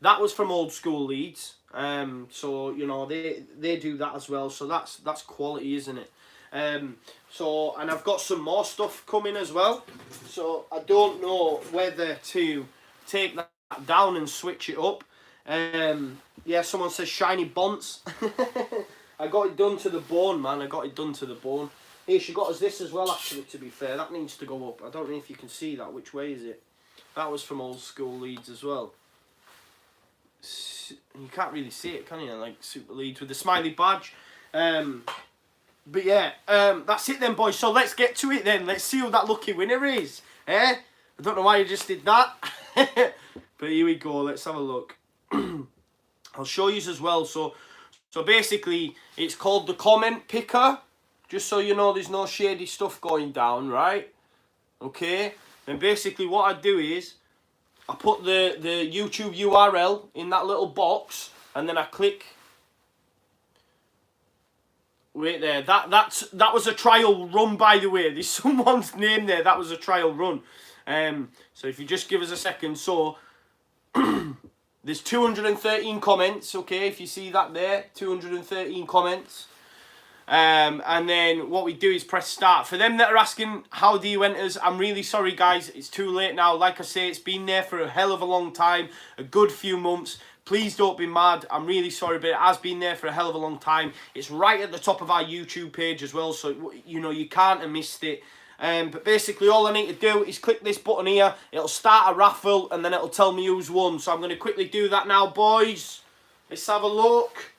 That was from Old School Leeds. So you know they do that as well. So that's quality, isn't it? So, and I've got some more stuff coming as well. So I don't know whether to take that down and switch it up. Yeah, someone says shiny bonds. I got it done to the bone, man. I got it done to the bone. Here, she got us this as well, actually, to be fair. That needs to go up. I don't know if you can see that. Which way is it? That was from old school Leeds as well. You can't really see it, can you? Like Super Leeds with the smiley badge. But yeah, that's it then, boys. So let's get to it then. Let's see who that lucky winner is. Eh? I don't know why you just did that. But here we go. Let's have a look. I'll show you as well. So basically, it's called the comment picker. Just so you know, there's no shady stuff going down, right? Okay. Then basically what I do is, I put the YouTube URL in that little box, and then I click. Wait there. That was a trial run, by the way. There's someone's name there. That was a trial run. So if you just give us a second. So there's 213 comments. Okay, if you see that there, 213 comments. And then what we do is press start. For them that are asking how do you enter, I'm really sorry guys, it's too late now. Like I say, it's been there for a hell of a long time, a good few months. Please don't be mad, I'm really sorry, but it has been there for a hell of a long time. It's right at the top of our YouTube page as well, so you know, you can't have missed it. But basically all I need to do is click this button here, it'll start a raffle, and then it'll tell me who's won. So I'm going to quickly do that now, boys. Let's have a look.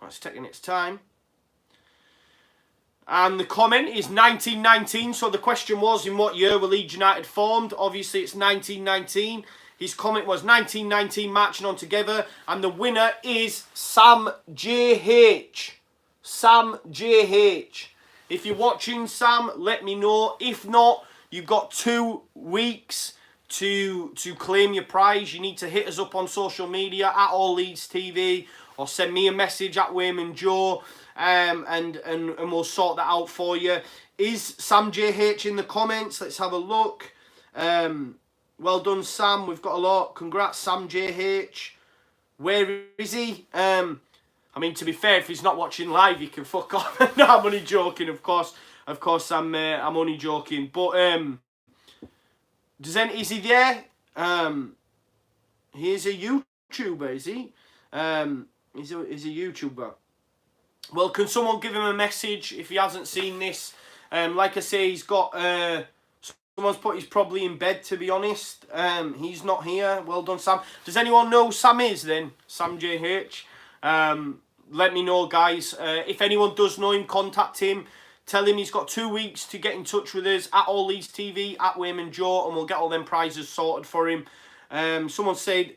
It's taking its time. And the comment is 1919. So the question was, in what year were Leeds United formed? Obviously, it's 1919. His comment was 1919, marching on together. And the winner is Sam JH. Sam JH. If you're watching, Sam, let me know. If not, you've got 2 weeks to claim your prize. You need to hit us up on social media at Leeds TV. Or send me a message at Wainman Joe, and we'll sort that out for you. Is Sam JH in the comments? Let's have a look. Well done, Sam. We've got a lot. Congrats, Sam JH. Where is he? I mean, to be fair, if he's not watching live, he can fuck off. No, I'm only joking, of course. Of course, I'm only joking. But is he there? He's a YouTuber, is he? He's a YouTuber. Well, can someone give him a message if he hasn't seen this? Like I say, he's got... someone's put he's probably in bed, to be honest. He's not here. Well done, Sam. Does anyone know who Sam is, then? Sam JH. Let me know, guys. If anyone does know him, contact him. Tell him he's got 2 weeks to get in touch with us at Leeds TV, at Wainman Joe, and we'll get all them prizes sorted for him. Someone said...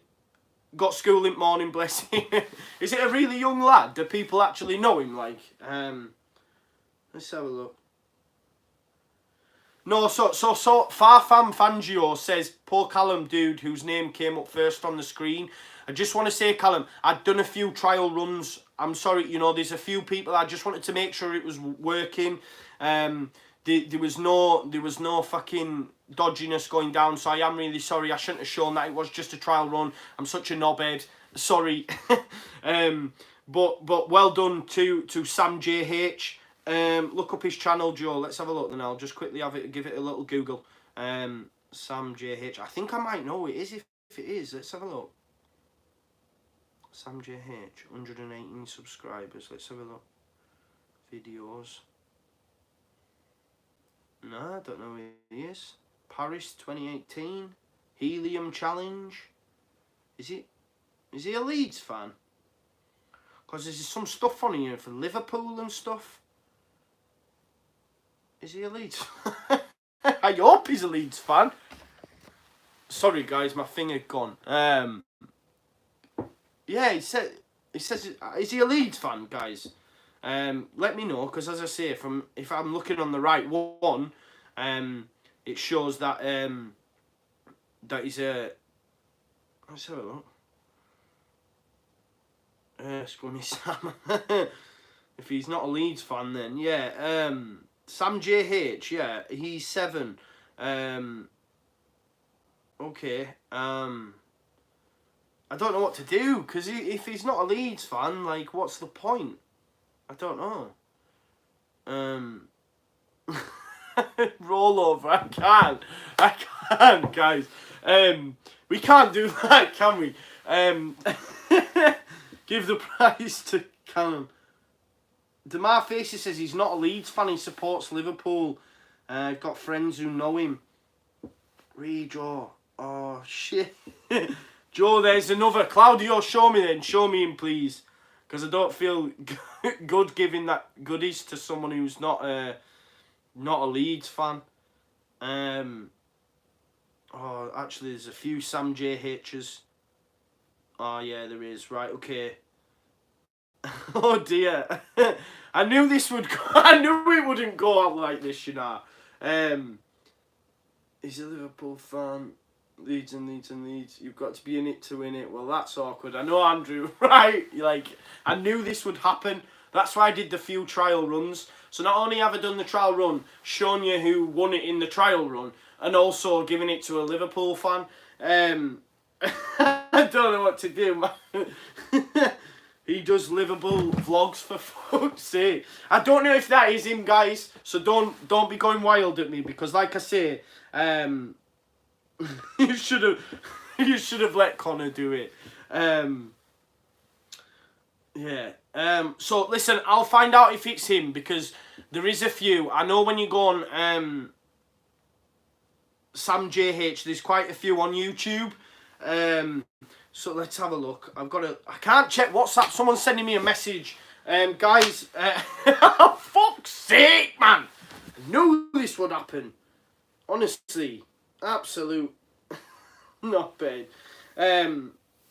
Got school in morning, bless him. Is it a really young lad? Do people actually know him? Like, let's have a look. No, so Farfam Fangio says, poor Callum dude whose name came up first on the screen. I just want to say, Callum, I'd done a few trial runs. I'm sorry, you know, there's a few people. I just wanted to make sure it was working. There was no fucking dodginess going down, so I am really sorry. I shouldn't have shown that. It was just a trial run. I'm such a knobhead. Sorry. But well done to Sam JH. Look up his channel, Joe. Let's have a look then. I'll just quickly give it a little Google. Sam JH. I think I might know it is if it is. Let's have a look. Sam JH, 118 subscribers. Let's have a look. Videos. No, I don't know who he is. Paris 2018. Helium Challenge. Is he a Leeds fan? Because there's some stuff on here for Liverpool and stuff. Is he a Leeds fan? I hope he's a Leeds fan. Sorry guys, my finger gone. Yeah, he says, is he a Leeds fan, guys? Let me know, because as I say, if I'm looking on the right one, it shows that that he's a... Let's have a look. Scummy Sam. If he's not a Leeds fan, then yeah. Sam JH, yeah, he's 7. Okay. I don't know what to do, because if he's not a Leeds fan, like, what's the point? I don't know. Roll over. I can't, guys. We can't do that, can we? Give the prize to Callum. Demar Facey says he's not a Leeds fan, he supports Liverpool. I've got friends who know him. Joe. Oh, shit. Joe, there's another. Claudio, show me then. Show me him, please. Because I don't feel good giving that goodies to someone who's not a Leeds fan. Oh, actually, there's a few Sam JHs. Oh, yeah, there is. Right, okay. Oh, dear. I knew this would go. I knew it wouldn't go out like this, you know. He's a Liverpool fan. Leeds and Leeds and Leeds. You've got to be in it to win it. Well, that's awkward. I know, Andrew. Right? Like, I knew this would happen. That's why I did the few trial runs. So not only have I done the trial run, shown you who won it in the trial run, and also giving it to a Liverpool fan. I don't know what to do, man. He does Liverpool vlogs, for fuck's sake. I don't know if that is him, guys. So don't be going wild at me, because like I say, you should have let Conor do it. Yeah. So listen, I'll find out if it's him, because there is a few. I know when you go on Sam JH, there's quite a few on YouTube. So let's have a look. I can't check WhatsApp. Someone's sending me a message. Guys, oh, fuck's sake, man. I knew this would happen. Honestly, absolute not bad.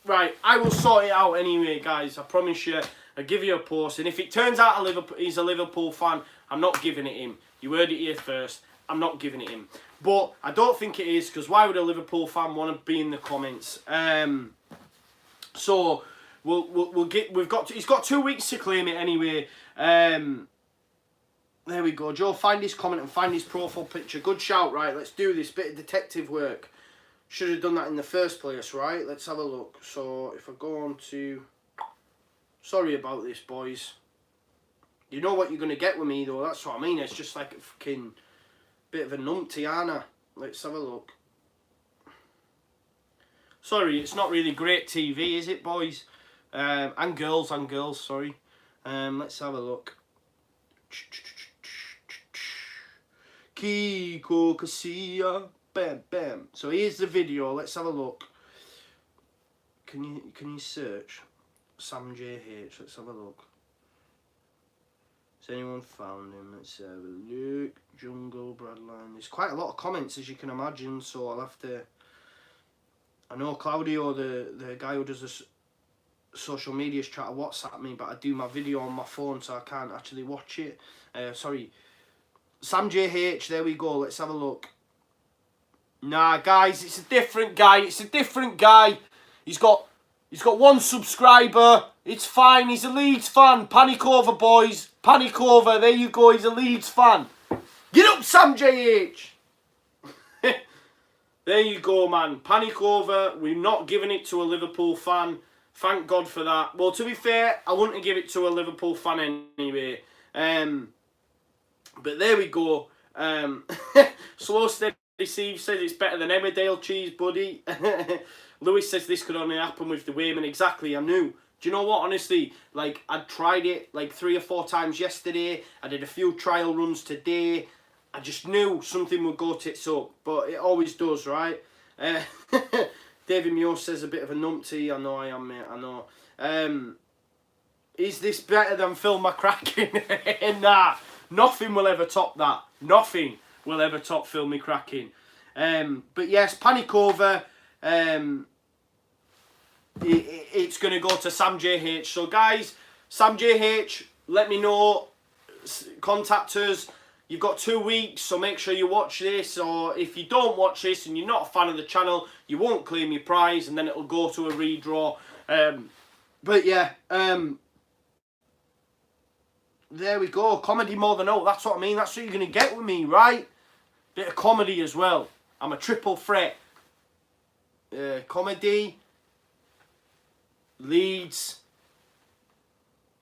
Right, I will sort it out anyway, guys. I promise you. I'll give you a post. And if it turns out he's a Liverpool fan, I'm not giving it him. You heard it here first. I'm not giving it him. But I don't think it is, because why would a Liverpool fan want to be in the comments? So he's got 2 weeks to claim it anyway. There we go. Joe, find his comment and find his profile picture. Good shout, right? Let's do this bit of detective work. Should have done that in the first place, right? Let's have a look. So if I go on to, sorry about this, boys. You know what you're gonna get with me, though. That's what I mean. It's just like a fucking bit of a numpty, Anna. Let's have a look. Sorry, it's not really great TV, is it, boys? And girls, sorry. Let's have a look. Kiko Casilla. Bam, bam. So here's the video. Let's have a look. Can you search Sam JH? Let's have a look. Has anyone found him? Let's have a look. Jungle, Bradline. There's quite a lot of comments, as you can imagine, so I'll have to... I know Claudio, the guy who does the social media, is trying to WhatsApp me, but I do my video on my phone, so I can't actually watch it. Sorry. Sam JH, there we go. Let's have a look. Nah, guys, it's a different guy. It's a different guy. He's got 1 subscriber. It's fine. He's a Leeds fan. Panic over, boys. Panic over. There you go. He's a Leeds fan. Get up, Sam JH. There you go, man. Panic over. We're not giving it to a Liverpool fan. Thank God for that. Well, to be fair, I wouldn't give it to a Liverpool fan anyway. But there we go. Slow Steady Steve says it's better than Emmerdale cheese, buddy. Lewis says this could only happen with the Wainman. Exactly, I knew. Do you know what? Honestly, like, I tried it like 3 or 4 times yesterday. I did a few trial runs today. I just knew something would go tits up, but it always does, right? David Muir says a bit of a numpty. I know I am, mate. I know. Is this better than Phil McCracken? Nah, nothing will ever top that. Nothing will ever top Phil McCracken. But yes, panic over. It's going to go to Sam JH. So guys, Sam JH, let me know. Contact us. You've got 2 weeks, so make sure you watch this. Or if you don't watch this and you're not a fan of the channel, you won't claim your prize, and then it'll go to a redraw. But yeah, there we go. Comedy more than all. That's what I mean. That's what you're going to get with me, right? Bit of comedy as well. I'm a triple threat. Comedy, Leeds,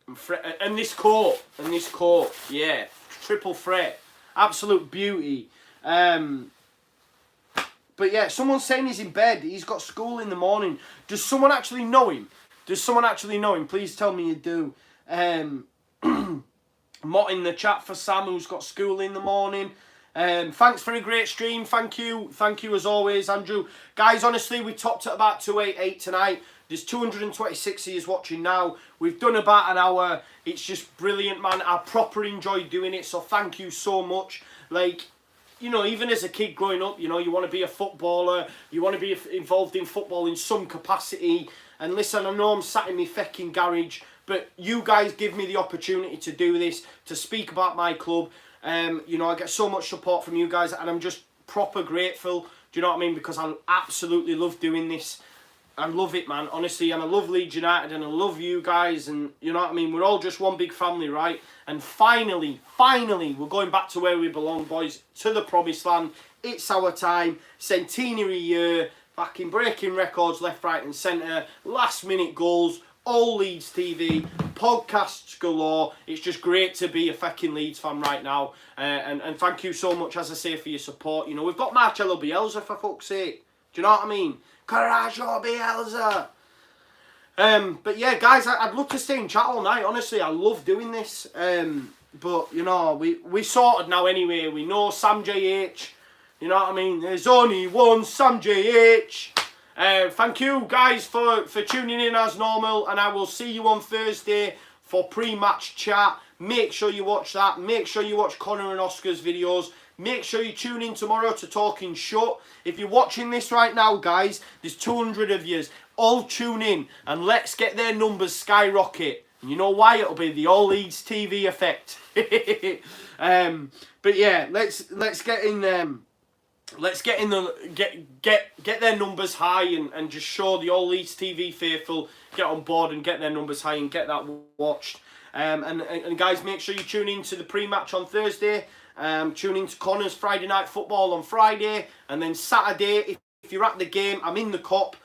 and this court. Yeah. Triple threat. Absolute beauty. But yeah, someone's saying he's in bed. He's got school in the morning. Does someone actually know him? Please tell me you do. Mott in the chat for Sam, who's got school in the morning. Thanks for a great stream. Thank you as always, Andrew. Guys, honestly, we topped at about 288 tonight. There's 226 of you watching now. We've done about an hour. It's just brilliant, man. I proper enjoyed doing it, so thank you so much. Like, you know, even as a kid growing up, you know, you want to be a footballer, you want to be involved in football in some capacity. And listen, I know I'm sat in my fucking garage, but you guys give me the opportunity to do this, to speak about my club. You know, I get so much support from you guys, and I'm just proper grateful. Do you know what I mean? Because I absolutely love doing this. I love it, man, honestly, and I love Leeds United, and I love you guys, and you know what I mean? We're all just one big family, right? And finally, we're going back to where we belong, boys, to the promised land. It's our time, centenary year, fucking breaking records left, right and centre, last minute goals, all Leeds TV, podcasts galore. It's just great to be a fucking Leeds fan right now, and thank you so much, as I say, for your support. You know, we've got Marcelo Bielsa, for fuck's sake. Do you know what I mean? Coraggio Bielsa. But yeah, guys, I'd love to stay in chat all night. Honestly, I love doing this. But you know, we sorted now anyway. We know Sam JH. You know what I mean? There's only one Sam JH. Thank you guys for tuning in as normal, and I will see you on Thursday for pre-match chat. Make sure you watch that. Make sure you watch Conor and Oscar's videos. Make sure you tune in tomorrow to Talking Shut. If you're watching this right now, guys, there's 200 of yous. All tune in and let's get their numbers skyrocket. And you know why? It'll be the All Leeds TV effect. But yeah, let's get in them. Let's get in the get their numbers high and just show the All Leeds TV faithful get on board and get their numbers high and get that watched. And guys, make sure you tune in to the pre-match on Thursday. Tune in to Conor's Friday Night Football on Friday, and then Saturday, if you're at the game, I'm in the Cop.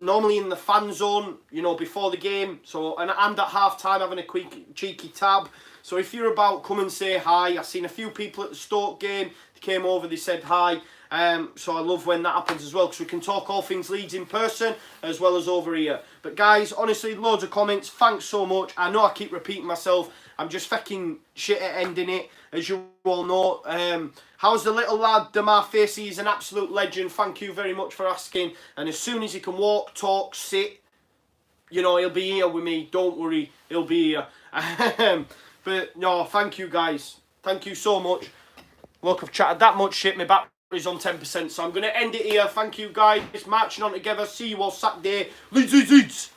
Normally in the fan zone, you know, before the game. So and at half time having a quick cheeky tab. So if you're about, come and say hi. I've seen a few people at the Stoke game. They came over, they said hi. So I love when that happens as well, because we can talk all things Leeds in person as well as over here. But guys, honestly, loads of comments. Thanks so much. I know I keep repeating myself. I'm just fucking shit at ending it, as you all know. How's the little lad, Damar Facey? He's an absolute legend. Thank you very much for asking. And as soon as he can walk, talk, sit, you know, he'll be here with me. Don't worry, he'll be here. But no, thank you guys. Thank you so much. Look, I've chatted that much shit. My battery's on 10%, so I'm going to end it here. Thank you guys. Marching on together. See you all Saturday. Leeds, Leeds, Leeds.